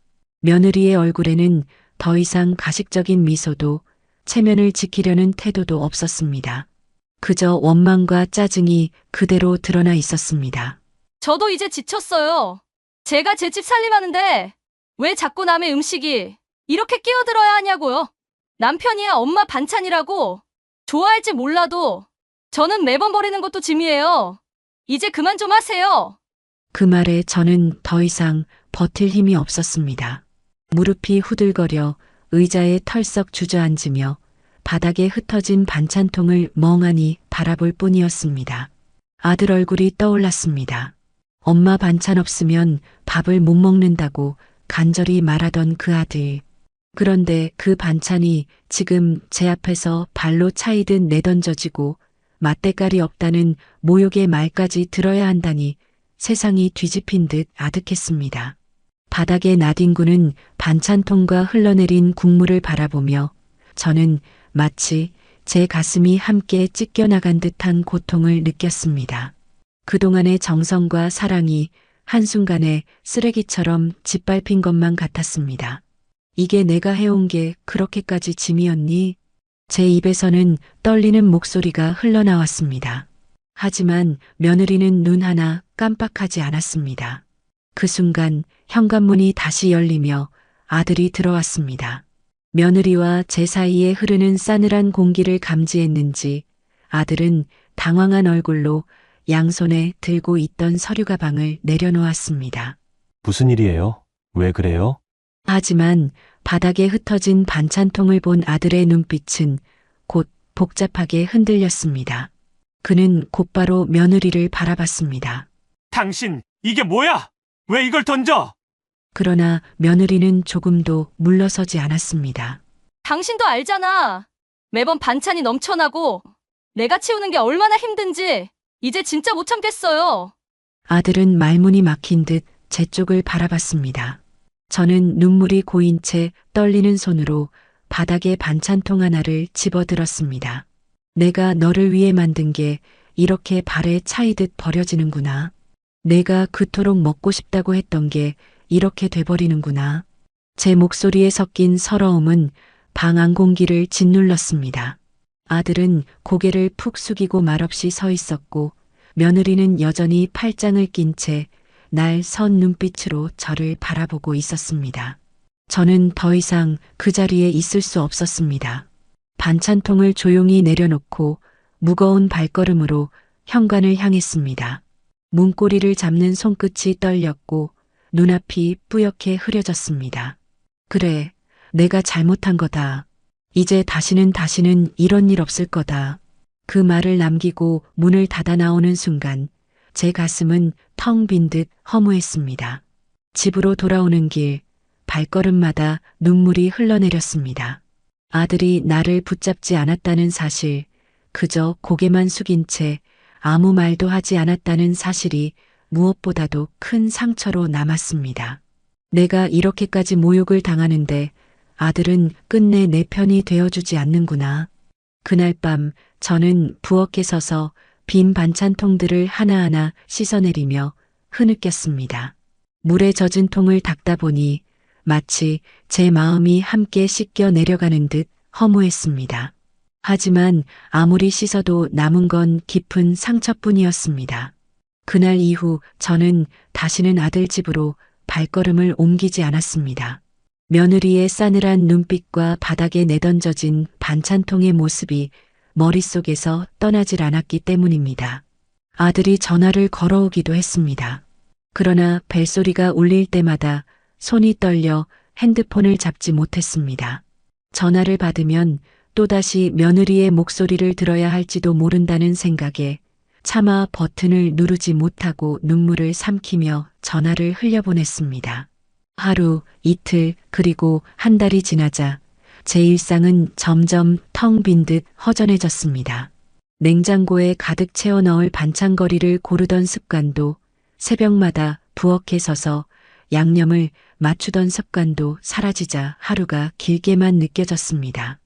며느리의 얼굴에는 더 이상 가식적인 미소도 체면을 지키려는 태도도 없었습니다. 그저 원망과 짜증이 그대로 드러나 있었습니다. 저도 이제 지쳤어요. 제가 제 집 살림하는데 왜 자꾸 남의 음식이 이렇게 끼어들어야 하냐고요. 남편이야 엄마 반찬이라고 좋아할지 몰라도 저는 매번 버리는 것도 짐이에요. 이제 그만 좀 하세요. 그 말에 저는 더 이상 버틸 힘이 없었습니다. 무릎이 후들거려 의자에 털썩 주저앉으며 바닥에 흩어진 반찬통을 멍하니 바라볼 뿐이었습니다. 아들 얼굴이 떠올랐습니다. 엄마 반찬 없으면 밥을 못 먹는다고 간절히 말하던 그 아들. 그런데 그 반찬이 지금 제 앞에서 발로 차이듯 내던져지고 맛대가리 없다는 모욕의 말까지 들어야 한다니 세상이 뒤집힌 듯 아득했습니다. 바닥에 나뒹구는 반찬통과 흘러내린 국물을 바라보며 저는 마치 제 가슴이 함께 찢겨나간 듯한 고통을 느꼈습니다. 그동안의 정성과 사랑이 한순간에 쓰레기처럼 짓밟힌 것만 같았습니다. 이게 내가 해온 게 그렇게까지 짐이었니? 제 입에서는 떨리는 목소리가 흘러나왔습니다. 하지만 며느리는 눈 하나 깜빡하지 않았습니다. 그 순간 현관문이 다시 열리며 아들이 들어왔습니다. 며느리와 제 사이에 흐르는 싸늘한 공기를 감지했는지 아들은 당황한 얼굴로 양손에 들고 있던 서류 가방을 내려놓았습니다. 무슨 일이에요? 왜 그래요? 하지만 바닥에 흩어진 반찬통을 본 아들의 눈빛은 곧 복잡하게 흔들렸습니다. 그는 곧바로 며느리를 바라봤습니다. 당신, 이게 뭐야? 왜 이걸 던져? 그러나 며느리는 조금도 물러서지 않았습니다. 당신도 알잖아. 매번 반찬이 넘쳐나고 내가 치우는 게 얼마나 힘든지 이제 진짜 못 참겠어요. 아들은 말문이 막힌 듯 제 쪽을 바라봤습니다. 저는 눈물이 고인 채 떨리는 손으로 바닥에 반찬통 하나를 집어들었습니다. 내가 너를 위해 만든 게 이렇게 발에 차이듯 버려지는구나. 내가 그토록 먹고 싶다고 했던 게 이렇게 돼버리는구나. 제 목소리에 섞인 서러움은 방 안 공기를 짓눌렀습니다. 아들은 고개를 푹 숙이고 말없이 서 있었고 며느리는 여전히 팔짱을 낀 채 날 선 눈빛으로 저를 바라보고 있었습니다. 저는 더 이상 그 자리에 있을 수 없었습니다. 반찬통을 조용히 내려놓고 무거운 발걸음으로 현관을 향했습니다. 문고리를 잡는 손끝이 떨렸고 눈앞이 뿌옇게 흐려졌습니다. 그래, 내가 잘못한 거다. 이제 다시는 이런 일 없을 거다. 그 말을 남기고 문을 닫아 나오는 순간 제 가슴은 텅 빈 듯 허무했습니다. 집으로 돌아오는 길, 발걸음마다 눈물이 흘러내렸습니다. 아들이 나를 붙잡지 않았다는 사실, 그저 고개만 숙인 채 아무 말도 하지 않았다는 사실이 무엇보다도 큰 상처로 남았습니다. 내가 이렇게까지 모욕을 당하는데 아들은 끝내 내 편이 되어주지 않는구나. 그날 밤 저는 부엌에 서서 빈 반찬통들을 하나하나 씻어내리며 흐느꼈습니다. 물에 젖은 통을 닦다 보니 마치 제 마음이 함께 씻겨 내려가는 듯 허무했습니다. 하지만 아무리 씻어도 남은 건 깊은 상처뿐이었습니다. 그날 이후 저는 다시는 아들 집으로 발걸음을 옮기지 않았습니다. 며느리의 싸늘한 눈빛과 바닥에 내던져진 반찬통의 모습이 머릿속에서 떠나질 않았기 때문입니다. 아들이 전화를 걸어오기도 했습니다. 그러나 벨소리가 울릴 때마다 손이 떨려 핸드폰을 잡지 못했습니다. 전화를 받으면 또다시 며느리의 목소리를 들어야 할지도 모른다는 생각에 차마 버튼을 누르지 못하고 눈물을 삼키며 전화를 흘려보냈습니다. 하루, 이틀, 그리고 한 달이 지나자 제 일상은 점점 텅 빈 듯 허전해졌습니다. 냉장고에 가득 채워 넣을 반찬거리를 고르던 습관도, 새벽마다 부엌에 서서 양념을 맞추던 습관도 사라지자 하루가 길게만 느껴졌습니다.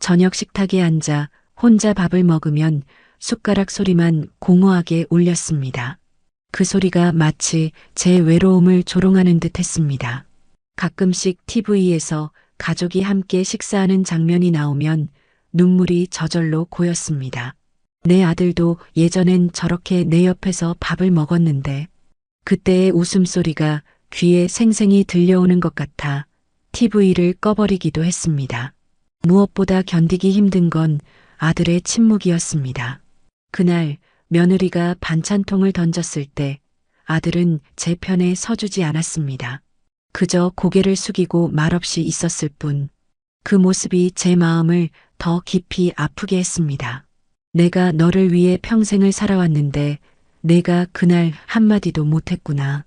저녁 식탁에 앉아 혼자 밥을 먹으면 숟가락 소리만 공허하게 울렸습니다. 그 소리가 마치 제 외로움을 조롱하는 듯 했습니다. 가끔씩 TV에서 가족이 함께 식사하는 장면이 나오면 눈물이 저절로 고였습니다. 내 아들도 예전엔 저렇게 내 옆에서 밥을 먹었는데 그때의 웃음소리가 귀에 생생히 들려오는 것 같아 TV를 꺼버리기도 했습니다. 무엇보다 견디기 힘든 건 아들의 침묵이었습니다. 그날 며느리가 반찬통을 던졌을 때 아들은 제 편에 서주지 않았습니다. 그저 고개를 숙이고 말없이 있었을 뿐 그 모습이 제 마음을 더 깊이 아프게 했습니다. 내가 너를 위해 평생을 살아왔는데 내가 그날 한마디도 못했구나.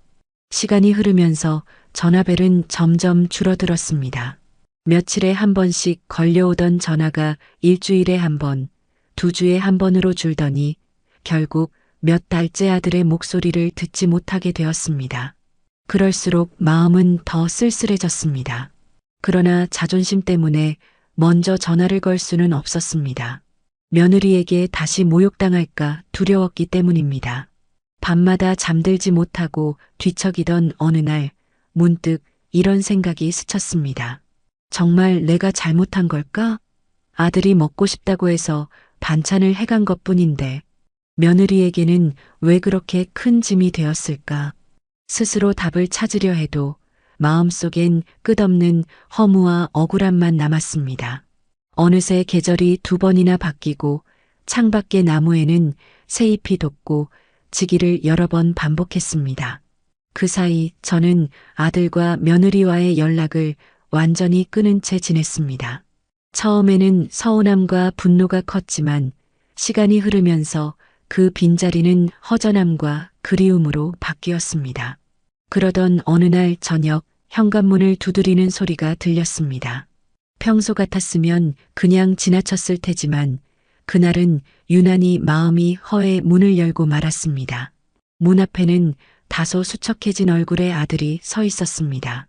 시간이 흐르면서 전화벨은 점점 줄어들었습니다. 며칠에 한 번씩 걸려오던 전화가 일주일에 한 번, 2주에 한 번으로 줄더니 결국 몇 달째 아들의 목소리를 듣지 못하게 되었습니다. 그럴수록 마음은 더 쓸쓸해졌습니다. 그러나 자존심 때문에 먼저 전화를 걸 수는 없었습니다. 며느리에게 다시 모욕당할까 두려웠기 때문입니다. 밤마다 잠들지 못하고 뒤척이던 어느 날 문득 이런 생각이 스쳤습니다. 정말 내가 잘못한 걸까? 아들이 먹고 싶다고 해서 반찬을 해간 것뿐인데 며느리에게는 왜 그렇게 큰 짐이 되었을까? 스스로 답을 찾으려 해도 마음속엔 끝없는 허무와 억울함만 남았습니다. 어느새 계절이 2번이나 바뀌고 창밖의 나무에는 새잎이 돋고 지기를 여러 번 반복했습니다. 그 사이 저는 아들과 며느리와의 연락을 완전히 끊은 채 지냈습니다. 처음에는 서운함과 분노가 컸지만 시간이 흐르면서 그 빈자리는 허전함과 그리움으로 바뀌었습니다. 그러던 어느 날 저녁 현관문을 두드리는 소리가 들렸습니다. 평소 같았으면 그냥 지나쳤을 테지만 그날은 유난히 마음이 허해 문을 열고 말았습니다. 문 앞에는 다소 수척해진 얼굴의 아들이 서 있었습니다.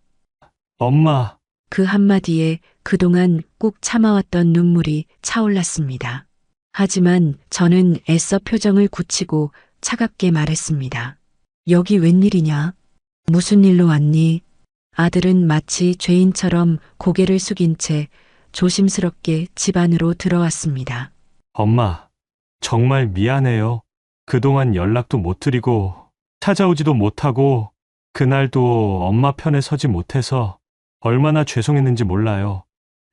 엄마, 그 한마디에 그동안 꾹 참아왔던 눈물이 차올랐습니다. 하지만 저는 애써 표정을 굳히고 차갑게 말했습니다. 여기 웬일이냐? 무슨 일로 왔니? 아들은 마치 죄인처럼 고개를 숙인 채 조심스럽게 집 안으로 들어왔습니다. 엄마, 정말 미안해요. 그동안 연락도 못 드리고 찾아오지도 못하고 그날도 엄마 편에 서지 못해서 얼마나 죄송했는지 몰라요.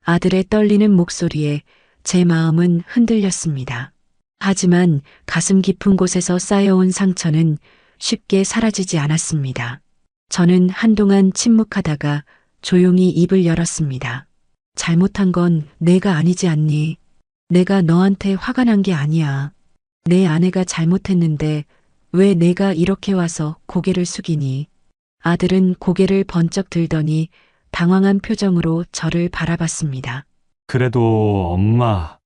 아들의 떨리는 목소리에 제 마음은 흔들렸습니다. 하지만 가슴 깊은 곳에서 쌓여온 상처는 쉽게 사라지지 않았습니다. 저는 한동안 침묵하다가 조용히 입을 열었습니다. 잘못한 건 내가 아니지 않니? 내가 너한테 화가 난 게 아니야. 내 아내가 잘못했는데 왜 내가 이렇게 와서 고개를 숙이니? 아들은 고개를 번쩍 들더니 당황한 표정으로 저를 바라봤습니다. 그래도 엄마,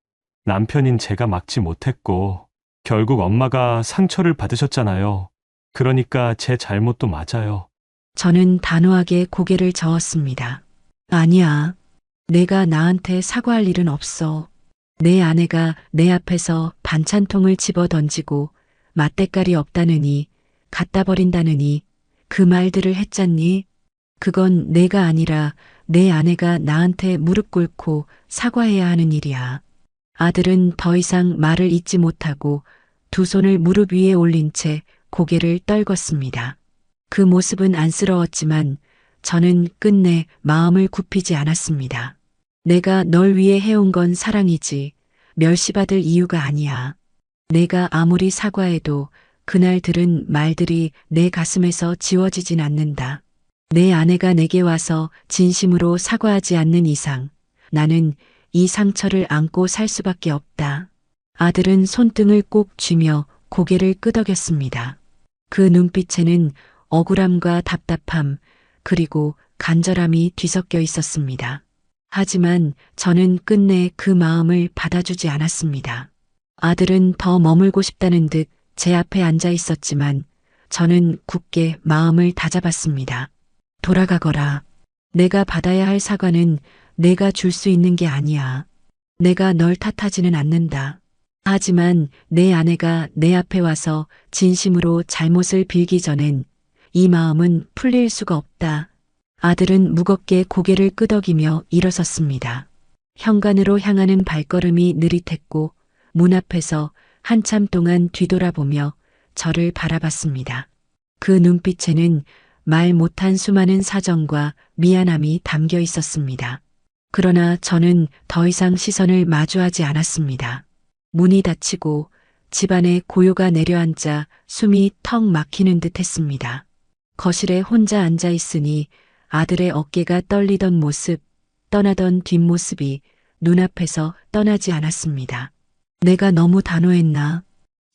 남편인 제가 막지 못했고 결국 엄마가 상처를 받으셨잖아요. 그러니까 제 잘못도 맞아요. 저는 단호하게 고개를 저었습니다. 아니야. 내가 나한테 사과할 일은 없어. 내 아내가 내 앞에서 반찬통을 집어 던지고 맛대가리 없다느니 갖다 버린다느니 그 말들을 했잖니? 그건 내가 아니라 내 아내가 나한테 무릎 꿇고 사과해야 하는 일이야. 아들은 더 이상 말을 잇지 못하고 두 손을 무릎 위에 올린 채 고개를 떨궜습니다. 그 모습은 안쓰러웠지만 저는 끝내 마음을 굽히지 않았습니다. 내가 널 위해 해온 건 사랑이지 멸시받을 이유가 아니야. 내가 아무리 사과해도 그날 들은 말들이 내 가슴에서 지워지진 않는다. 내 아내가 내게 와서 진심으로 사과하지 않는 이상 나는 이 상처를 안고 살 수밖에 없다. 아들은 손등을 꼭 쥐며 고개를 끄덕였습니다. 그 눈빛에는 억울함과 답답함 그리고 간절함이 뒤섞여 있었습니다. 하지만 저는 끝내 그 마음을 받아주지 않았습니다. 아들은 더 머물고 싶다는 듯 제 앞에 앉아 있었지만 저는 굳게 마음을 다잡았습니다. 돌아가거라. 내가 받아야 할 사과는 내가 줄 수 있는 게 아니야. 내가 널 탓하지는 않는다. 하지만 내 아내가 내 앞에 와서 진심으로 잘못을 빌기 전엔 이 마음은 풀릴 수가 없다. 아들은 무겁게 고개를 끄덕이며 일어섰습니다. 현관으로 향하는 발걸음이 느릿했고 문 앞에서 한참 동안 뒤돌아보며 저를 바라봤습니다. 그 눈빛에는 말 못한 수많은 사정과 미안함이 담겨 있었습니다. 그러나 저는 더 이상 시선을 마주하지 않았습니다. 문이 닫히고 집안에 고요가 내려앉아 숨이 턱 막히는 듯 했습니다. 거실에 혼자 앉아 있으니 아들의 어깨가 떨리던 모습, 떠나던 뒷모습이 눈앞에서 떠나지 않았습니다. 내가 너무 단호했나?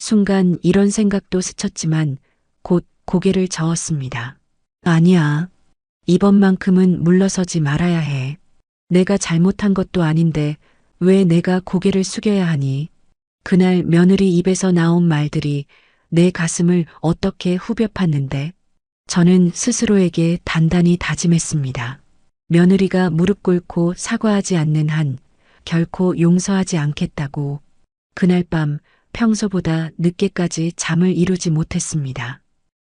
순간 이런 생각도 스쳤지만 곧 고개를 저었습니다. 아니야. 이번만큼은 물러서지 말아야 해. 내가 잘못한 것도 아닌데 왜 내가 고개를 숙여야 하니? 그날 며느리 입에서 나온 말들이 내 가슴을 어떻게 후벼 팠는데 저는 스스로에게 단단히 다짐했습니다. 며느리가 무릎 꿇고 사과하지 않는 한 결코 용서하지 않겠다고. 그날 밤 평소보다 늦게까지 잠을 이루지 못했습니다.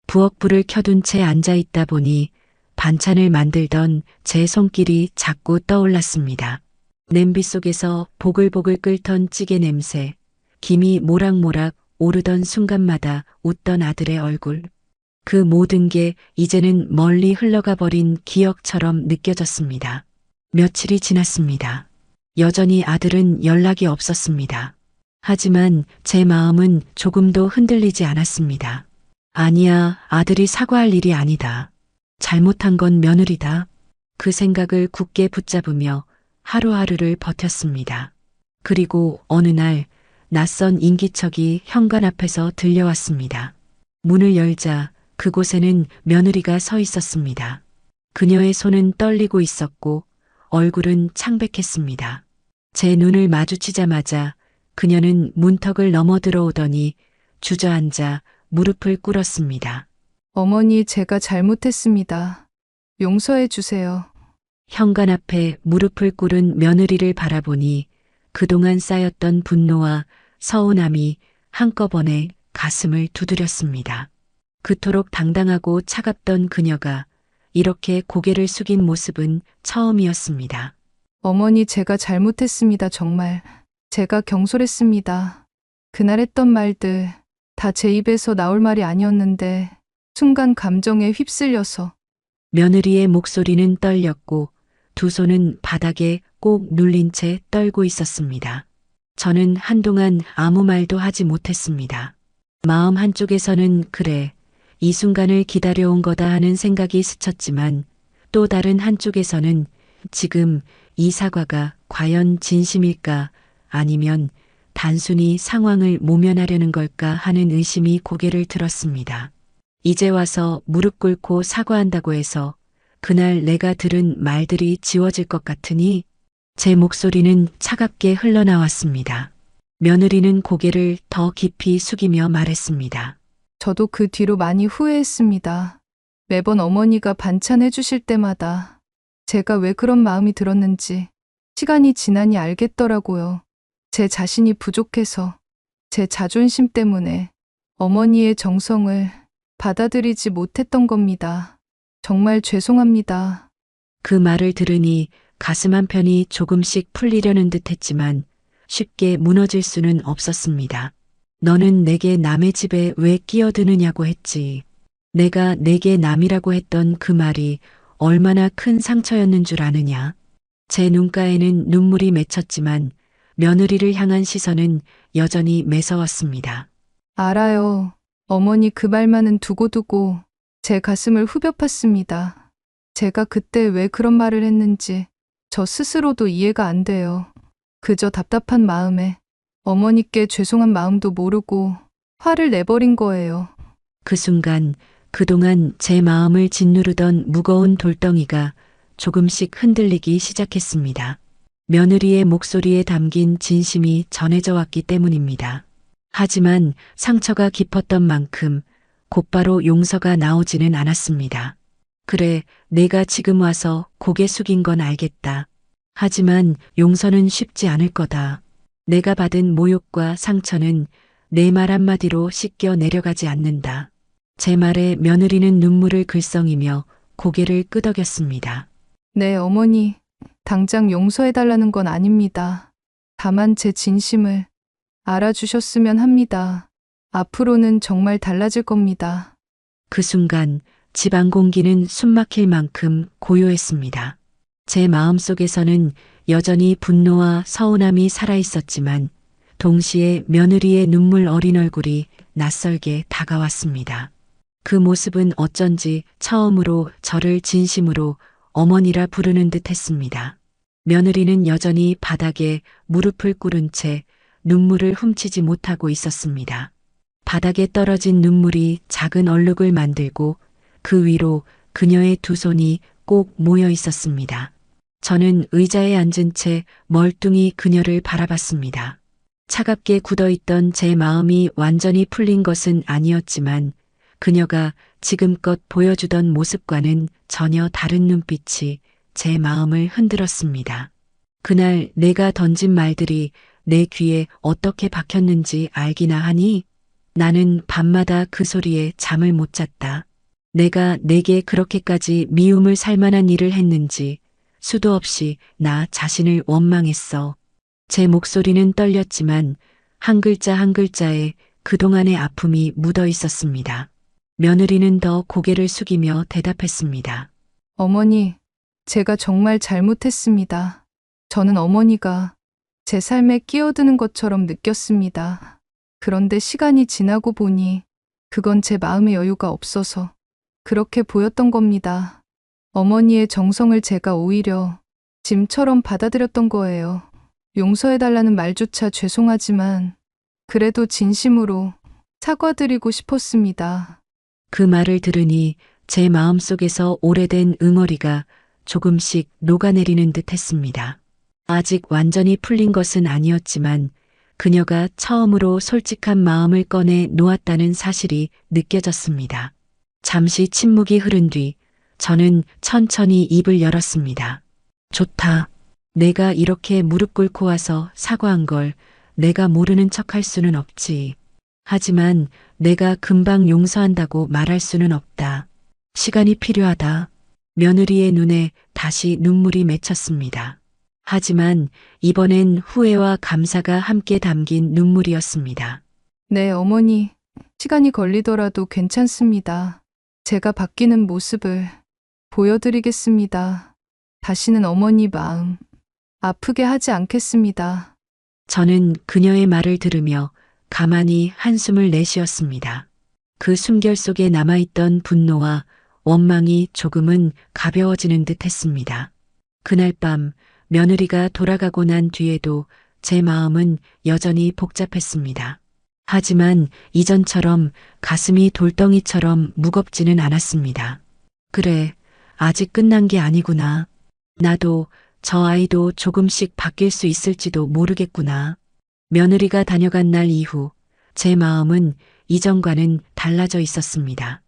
부엌불을 켜둔 채 앉아 있다 보니 반찬을 만들던 제 손길이 자꾸 떠올랐습니다. 냄비 속에서 보글보글 끓던 찌개 냄새, 김이 모락모락 오르던 순간마다 웃던 아들의 얼굴. 그 모든 게 이제는 멀리 흘러가 버린 기억처럼 느껴졌습니다. 며칠이 지났습니다. 여전히 아들은 연락이 없었습니다. 하지만 제 마음은 조금도 흔들리지 않았습니다. 아니야, 아들이 사과할 일이 아니다. 잘못한 건 며느리다. 그 생각을 굳게 붙잡으며 하루하루를 버텼습니다. 그리고 어느 날 낯선 인기척이 현관 앞에서 들려왔습니다. 문을 열자 그곳에는 며느리가 서 있었습니다. 그녀의 손은 떨리고 있었고 얼굴은 창백했습니다. 제 눈을 마주치자마자 그녀는 문턱을 넘어 들어오더니 주저앉아 무릎을 꿇었습니다. 어머니, 제가 잘못했습니다. 용서해 주세요. 현관 앞에 무릎을 꿇은 며느리를 바라보니 그동안 쌓였던 분노와 서운함이 한꺼번에 가슴을 두드렸습니다. 그토록 당당하고 차갑던 그녀가 이렇게 고개를 숙인 모습은 처음이었습니다. 어머니, 제가 잘못했습니다. 정말. 제가 경솔했습니다. 그날 했던 말들 다 제 입에서 나올 말이 아니었는데 순간 감정에 휩쓸려서. 며느리의 목소리는 떨렸고 두 손은 바닥에 꼭 눌린 채 떨고 있었습니다. 저는 한동안 아무 말도 하지 못했습니다. 마음 한쪽에서는 그래, 이 순간을 기다려온 거다 하는 생각이 스쳤지만 또 다른 한쪽에서는 지금 이 사과가 과연 진심일까 아니면 단순히 상황을 모면하려는 걸까 하는 의심이 고개를 들었습니다. 이제 와서 무릎 꿇고 사과한다고 해서 그날 내가 들은 말들이 지워질 것 같으니 제 목소리는 차갑게 흘러나왔습니다. 며느리는 고개를 더 깊이 숙이며 말했습니다. 저도 그 뒤로 많이 후회했습니다. 매번 어머니가 반찬 해주실 때마다 제가 왜 그런 마음이 들었는지 시간이 지나니 알겠더라고요. 제 자신이 부족해서, 제 자존심 때문에 어머니의 정성을 받아들이지 못했던 겁니다. 정말 죄송합니다. 그 말을 들으니 가슴 한편이 조금씩 풀리려는 듯 했지만 쉽게 무너질 수는 없었습니다. 너는 내게 남의 집에 왜 끼어드느냐고 했지. 내가 내게 남이라고 했던 그 말이 얼마나 큰 상처였는 줄 아느냐. 제 눈가에는 눈물이 맺혔지만 며느리를 향한 시선은 여전히 매서웠습니다. 알아요. 어머니 그 말만은 두고두고 제 가슴을 후벼 팠습니다. 제가 그때 왜 그런 말을 했는지 저 스스로도 이해가 안 돼요. 그저 답답한 마음에 어머니께 죄송한 마음도 모르고 화를 내버린 거예요. 그 순간 그동안 제 마음을 짓누르던 무거운 돌덩이가 조금씩 흔들리기 시작했습니다. 며느리의 목소리에 담긴 진심이 전해져 왔기 때문입니다. 하지만 상처가 깊었던 만큼 곧바로 용서가 나오지는 않았습니다. 그래, 내가 지금 와서 고개 숙인 건 알겠다. 하지만 용서는 쉽지 않을 거다. 내가 받은 모욕과 상처는 내 말 한마디로 씻겨 내려가지 않는다. 제 말에 며느리는 눈물을 글썽이며 고개를 끄덕였습니다. 네, 어머니. 당장 용서해달라는 건 아닙니다. 다만 제 진심을 알아주셨으면 합니다. 앞으로는 정말 달라질 겁니다. 그 순간 집안 공기는 숨막힐 만큼 고요했습니다. 제 마음속에서는 여전히 분노와 서운함이 살아있었지만 동시에 며느리의 눈물 어린 얼굴이 낯설게 다가왔습니다. 그 모습은 어쩐지 처음으로 저를 진심으로 어머니라 부르는 듯 했습니다. 며느리는 여전히 바닥에 무릎을 꿇은 채 눈물을 훔치지 못하고 있었습니다. 바닥에 떨어진 눈물이 작은 얼룩을 만들고 그 위로 그녀의 두 손이 꼭 모여 있었습니다. 저는 의자에 앉은 채 멀뚱히 그녀를 바라봤습니다. 차갑게 굳어있던 제 마음이 완전히 풀린 것은 아니었지만 그녀가 지금껏 보여주던 모습과는 전혀 다른 눈빛이 제 마음을 흔들었습니다. 그날 내가 던진 말들이 내 귀에 어떻게 박혔는지 알기나 하니 나는 밤마다 그 소리에 잠을 못 잤다. 내가 내게 그렇게까지 미움을 살 만한 일을 했는지 수도 없이 나 자신을 원망했어. 제 목소리는 떨렸지만 한 글자 한 글자에 그동안의 아픔이 묻어 있었습니다. 며느리는 더 고개를 숙이며 대답했습니다. 어머니, 제가 정말 잘못했습니다. 저는 어머니가 제 삶에 끼어드는 것처럼 느꼈습니다. 그런데 시간이 지나고 보니 그건 제 마음의 여유가 없어서 그렇게 보였던 겁니다. 어머니의 정성을 제가 오히려 짐처럼 받아들였던 거예요. 용서해달라는 말조차 죄송하지만 그래도 진심으로 사과드리고 싶었습니다. 그 말을 들으니 제 마음속에서 오래된 응어리가 조금씩 녹아내리는 듯 했습니다. 아직 완전히 풀린 것은 아니었지만 그녀가 처음으로 솔직한 마음을 꺼내 놓았다는 사실이 느껴졌습니다. 잠시 침묵이 흐른 뒤 저는 천천히 입을 열었습니다. 좋다. 내가 이렇게 무릎 꿇고 와서 사과한 걸 내가 모르는 척할 수는 없지. 하지만 내가 금방 용서한다고 말할 수는 없다. 시간이 필요하다. 며느리의 눈에 다시 눈물이 맺혔습니다. 하지만 이번엔 후회와 감사가 함께 담긴 눈물이었습니다. 네, 어머니. 시간이 걸리더라도 괜찮습니다. 제가 바뀌는 모습을 보여드리겠습니다. 다시는 어머니 마음 아프게 하지 않겠습니다. 저는 그녀의 말을 들으며 가만히 한숨을 내쉬었습니다. 그 숨결 속에 남아있던 분노와 원망이 조금은 가벼워지는 듯 했습니다. 그날 밤 며느리가 돌아가고 난 뒤에도 제 마음은 여전히 복잡했습니다. 하지만 이전처럼 가슴이 돌덩이처럼 무겁지는 않았습니다. 그래, 아직 끝난 게 아니구나. 나도 저 아이도 조금씩 바뀔 수 있을지도 모르겠구나. 며느리가 다녀간 날 이후 제 마음은 이전과는 달라져 있었습니다.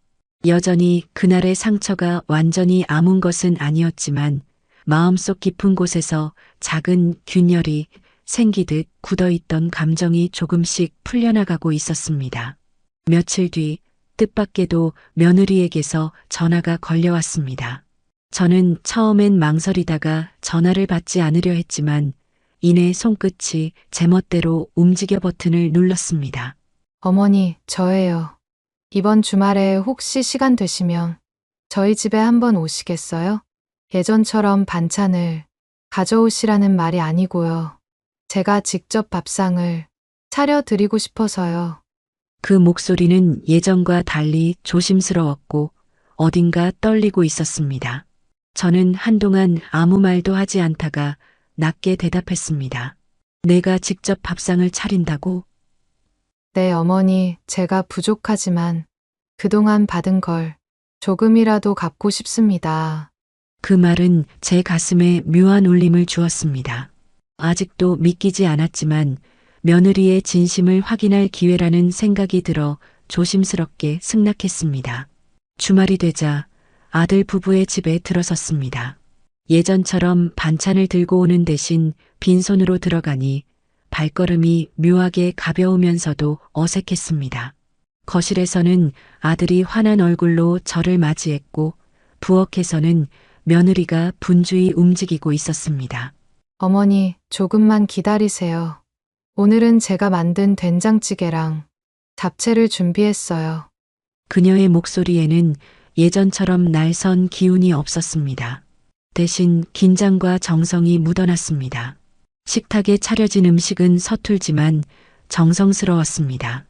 여전히 그날의 상처가 완전히 아문 것은 아니었지만 마음속 깊은 곳에서 작은 균열이 생기듯 굳어있던 감정이 조금씩 풀려나가고 있었습니다. 며칠 뒤 뜻밖에도 며느리에게서 전화가 걸려왔습니다. 저는 처음엔 망설이다가 전화를 받지 않으려 했지만 이내 손끝이 제멋대로 움직여 버튼을 눌렀습니다. 어머니, 저예요. 이번 주말에 혹시 시간 되시면 저희 집에 한번 오시겠어요? 예전처럼 반찬을 가져오시라는 말이 아니고요. 제가 직접 밥상을 차려드리고 싶어서요. 그 목소리는 예전과 달리 조심스러웠고 어딘가 떨리고 있었습니다. 저는 한동안 아무 말도 하지 않다가 낮게 대답했습니다. 내가 직접 밥상을 차린다고? 네, 어머니, 제가 부족하지만 그동안 받은 걸 조금이라도 갚고 싶습니다. 그 말은 제 가슴에 묘한 울림을 주었습니다. 아직도 믿기지 않았지만 며느리의 진심을 확인할 기회라는 생각이 들어 조심스럽게 승낙했습니다. 주말이 되자 아들 부부의 집에 들어섰습니다. 예전처럼 반찬을 들고 오는 대신 빈손으로 들어가니 발걸음이 묘하게 가벼우면서도 어색했습니다. 거실에서는 아들이 환한 얼굴로 저를 맞이했고 부엌에서는 며느리가 분주히 움직이고 있었습니다. 어머니, 조금만 기다리세요. 오늘은 제가 만든 된장찌개랑 잡채를 준비했어요. 그녀의 목소리에는 예전처럼 날선 기운이 없었습니다. 대신 긴장과 정성이 묻어났습니다. 식탁에 차려진 음식은 서툴지만 정성스러웠습니다.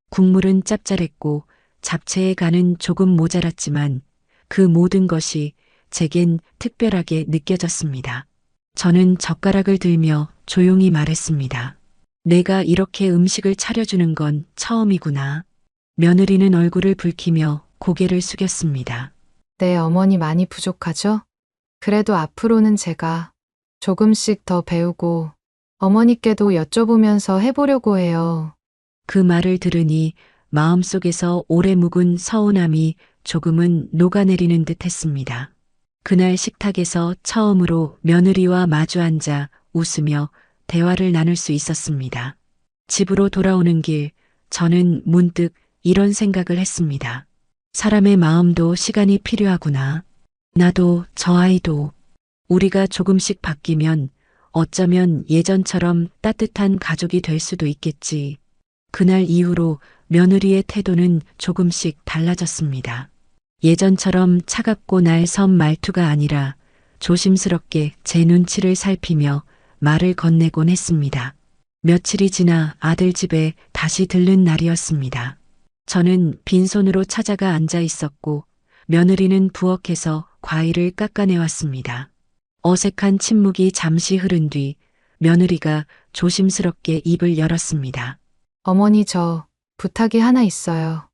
국물은 짭짤했고 잡채의 간은 조금 모자랐지만 그 모든 것이 제겐 특별하게 느껴졌습니다. 저는 젓가락을 들며 조용히 말했습니다. 내가 이렇게 음식을 차려주는 건 처음이구나. 며느리는 얼굴을 붉히며 고개를 숙였습니다. 네, 어머니 많이 부족하죠? 그래도 앞으로는 제가 조금씩 더 배우고 어머니께도 여쭤보면서 해보려고 해요. 그 말을 들으니 마음속에서 오래 묵은 서운함이 조금은 녹아내리는 듯 했습니다. 그날 식탁에서 처음으로 며느리와 마주 앉아 웃으며 대화를 나눌 수 있었습니다. 집으로 돌아오는 길, 저는 문득 이런 생각을 했습니다. 사람의 마음도 시간이 필요하구나. 나도 저 아이도. 우리가 조금씩 바뀌면 어쩌면 예전처럼 따뜻한 가족이 될 수도 있겠지. 그날 이후로 며느리의 태도는 조금씩 달라졌습니다. 예전처럼 차갑고 날선 말투가 아니라 조심스럽게 제 눈치를 살피며 말을 건네곤 했습니다. 며칠이 지나 아들 집에 다시 들른 날이었습니다. 저는 빈손으로 찾아가 앉아 있었고 며느리는 부엌에서 과일을 깎아내왔습니다. 어색한 침묵이 잠시 흐른 뒤 며느리가 조심스럽게 입을 열었습니다. 어머니, 저 부탁이 하나 있어요.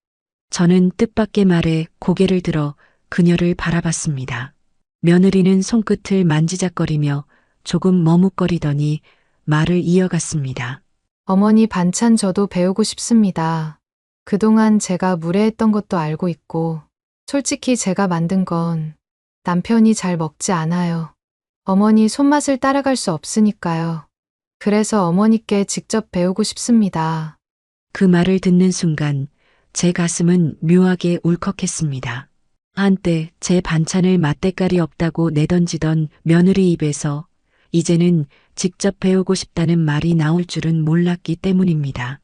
저는 뜻밖의 말에 고개를 들어 그녀를 바라봤습니다. 며느리는 손끝을 만지작거리며 조금 머뭇거리더니 말을 이어갔습니다. 어머니, 반찬 저도 배우고 싶습니다. 그동안 제가 무례했던 것도 알고 있고, 솔직히 제가 만든 건 남편이 잘 먹지 않아요. 어머니 손맛을 따라갈 수 없으니까요. 그래서 어머니께 직접 배우고 싶습니다. 그 말을 듣는 순간 제 가슴은 묘하게 울컥했습니다. 한때 제 반찬을 맛대가리 없다고 내던지던 며느리 입에서 이제는 직접 배우고 싶다는 말이 나올 줄은 몰랐기 때문입니다.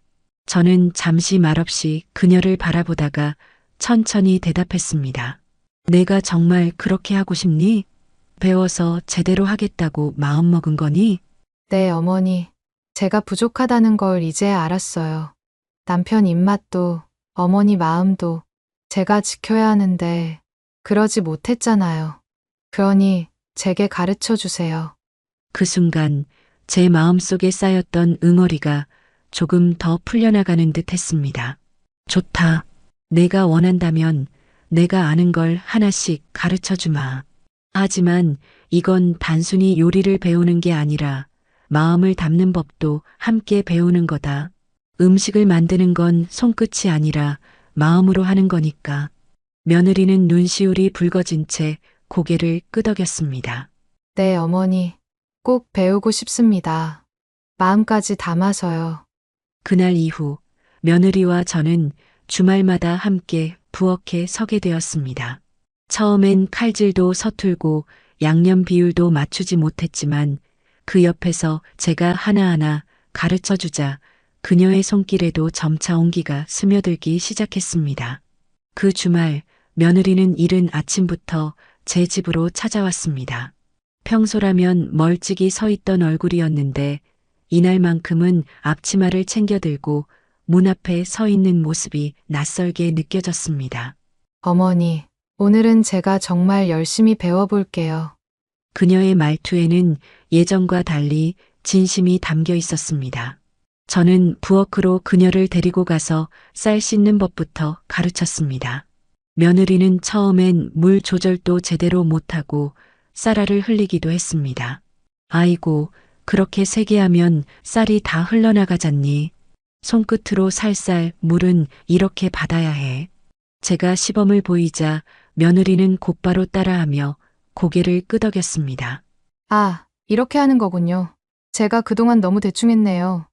저는 잠시 말없이 그녀를 바라보다가 천천히 대답했습니다. 내가 정말 그렇게 하고 싶니? 배워서 제대로 하겠다고 마음먹은 거니? 네, 어머니. 제가 부족하다는 걸 이제야 알았어요. 남편 입맛도 어머니 마음도 제가 지켜야 하는데 그러지 못했잖아요. 그러니 제게 가르쳐 주세요. 그 순간 제 마음속에 쌓였던 응어리가 조금 더 풀려나가는 듯 했습니다. 좋다. 내가 원한다면 내가 아는 걸 하나씩 가르쳐 주마. 하지만 이건 단순히 요리를 배우는 게 아니라 마음을 담는 법도 함께 배우는 거다. 음식을 만드는 건 손끝이 아니라 마음으로 하는 거니까. 며느리는 눈시울이 붉어진 채 고개를 끄덕였습니다. 네, 어머니. 꼭 배우고 싶습니다. 마음까지 담아서요. 그날 이후 며느리와 저는 주말마다 함께 부엌에 서게 되었습니다. 처음엔 칼질도 서툴고 양념 비율도 맞추지 못했지만 그 옆에서 제가 하나하나 가르쳐 주자 그녀의 손길에도 점차 온기가 스며들기 시작했습니다. 그 주말 며느리는 이른 아침부터 제 집으로 찾아왔습니다. 평소라면 멀찍이 서 있던 얼굴이었는데 이날만큼은 앞치마를 챙겨 들고 문 앞에 서 있는 모습이 낯설게 느껴졌습니다. 어머니, 오늘은 제가 정말 열심히 배워볼게요. 그녀의 말투에는 예전과 달리 진심이 담겨 있었습니다. 저는 부엌으로 그녀를 데리고 가서 쌀 씻는 법부터 가르쳤습니다. 며느리는 처음엔 물 조절도 제대로 못하고 쌀알을 흘리기도 했습니다. 아이고, 그렇게 세게 하면 쌀이 다 흘러나가잖니. 손끝으로 살살 물은 이렇게 받아야 해. 제가 시범을 보이자 며느리는 곧바로 따라하며 고개를 끄덕였습니다. 아, 이렇게 하는 거군요. 제가 그동안 너무 대충 했네요.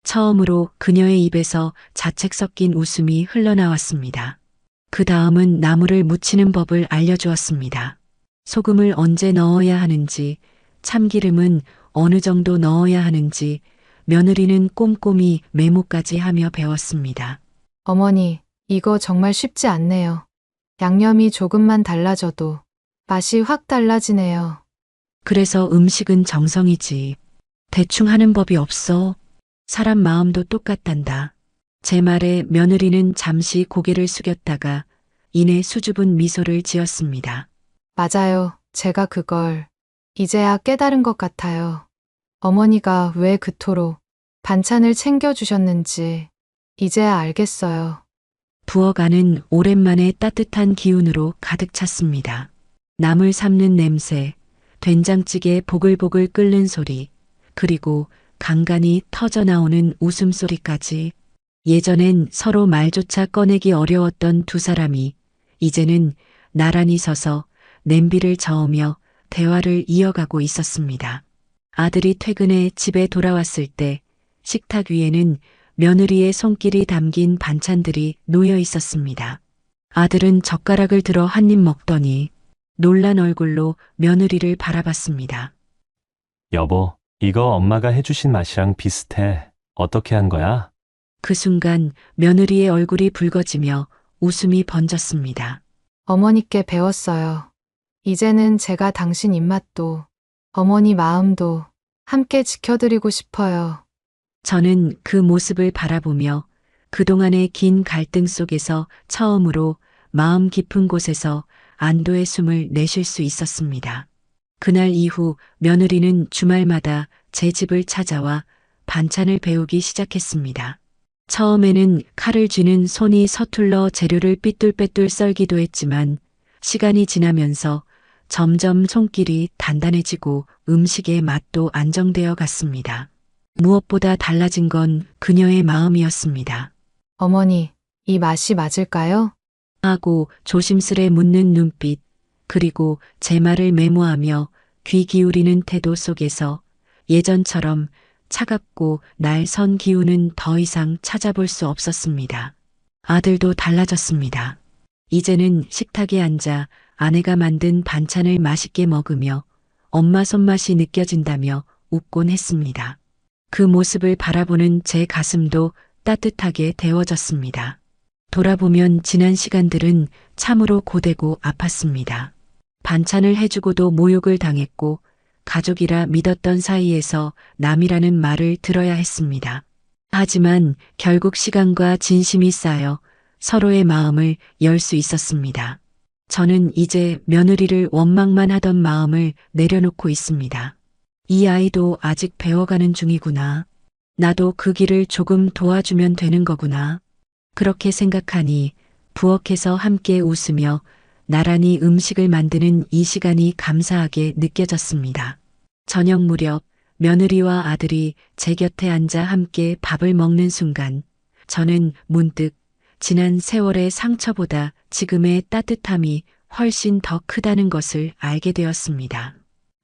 처음으로 그녀의 입에서 자책 섞인 웃음이 흘러나왔습니다. 그 다음은 나물을 무치는 법을 알려주었습니다. 소금을 언제 넣어야 하는지, 참기름은 어느 정도 넣어야 하는지 며느리는 꼼꼼히 메모까지 하며 배웠습니다. 어머니, 이거 정말 쉽지 않네요. 양념이 조금만 달라져도 맛이 확 달라지네요. 그래서 음식은 정성이지. 대충 하는 법이 없어. 사람 마음도 똑같단다. 제 말에 며느리는 잠시 고개를 숙였다가 이내 수줍은 미소를 지었습니다. 맞아요. 제가 그걸 이제야 깨달은 것 같아요. 어머니가 왜 그토록 반찬을 챙겨주셨는지 이제야 알겠어요. 부엌 안은 오랜만에 따뜻한 기운으로 가득 찼습니다. 나물 삶는 냄새, 된장찌개 보글보글 끓는 소리, 그리고 간간히 터져나오는 웃음소리까지. 예전엔 서로 말조차 꺼내기 어려웠던 두 사람이 이제는 나란히 서서 냄비를 저으며 대화를 이어가고 있었습니다. 아들이 퇴근해 집에 돌아왔을 때 식탁 위에는 며느리의 손길이 담긴 반찬들이 놓여 있었습니다. 아들은 젓가락을 들어 한 입 먹더니 놀란 얼굴로 며느리를 바라봤습니다. 여보, 이거 엄마가 해주신 맛이랑 비슷해. 어떻게 한 거야? 그 순간 며느리의 얼굴이 붉어지며 웃음이 번졌습니다. 어머니께 배웠어요. 이제는 제가 당신 입맛도 어머니 마음도 함께 지켜드리고 싶어요. 저는 그 모습을 바라보며 그동안의 긴 갈등 속에서 처음으로 마음 깊은 곳에서 안도의 숨을 내쉴 수 있었습니다. 그날 이후 며느리는 주말마다 제 집을 찾아와 반찬을 배우기 시작했습니다. 처음에는 칼을 쥐는 손이 서툴러 재료를 삐뚤빼뚤 썰기도 했지만 시간이 지나면서 점점 손길이 단단해지고 음식의 맛도 안정되어 갔습니다. 무엇보다 달라진 건 그녀의 마음이었습니다. 어머니, 이 맛이 맞을까요? 하고 조심스레 묻는 눈빛, 그리고 제 말을 메모하며 귀 기울이는 태도 속에서 예전처럼 차갑고 날 선 기운은 더 이상 찾아볼 수 없었습니다. 아들도 달라졌습니다. 이제는 식탁에 앉아 아내가 만든 반찬을 맛있게 먹으며 엄마 손맛이 느껴진다며 웃곤 했습니다. 그 모습을 바라보는 제 가슴도 따뜻하게 데워졌습니다. 돌아보면 지난 시간들은 참으로 고되고 아팠습니다. 반찬을 해주고도 모욕을 당했고 가족이라 믿었던 사이에서 남이라는 말을 들어야 했습니다. 하지만 결국 시간과 진심이 쌓여 서로의 마음을 열 수 있었습니다. 저는 이제 며느리를 원망만 하던 마음을 내려놓고 있습니다. 이 아이도 아직 배워가는 중이구나. 나도 그 길을 조금 도와주면 되는 거구나. 그렇게 생각하니 부엌에서 함께 웃으며 나란히 음식을 만드는 이 시간이 감사하게 느껴졌습니다. 저녁 무렵 며느리와 아들이 제 곁에 앉아 함께 밥을 먹는 순간 저는 문득 지난 세월의 상처보다 지금의 따뜻함이 훨씬 더 크다는 것을 알게 되었습니다.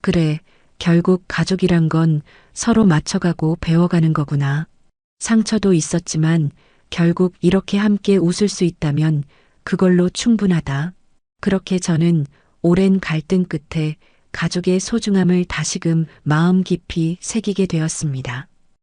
그래, 결국 가족이란 건 서로 맞춰가고 배워가는 거구나. 상처도 있었지만 결국 이렇게 함께 웃을 수 있다면 그걸로 충분하다. 그렇게 저는 오랜 갈등 끝에 가족의 소중함을 다시금 마음 깊이 새기게 되었습니다.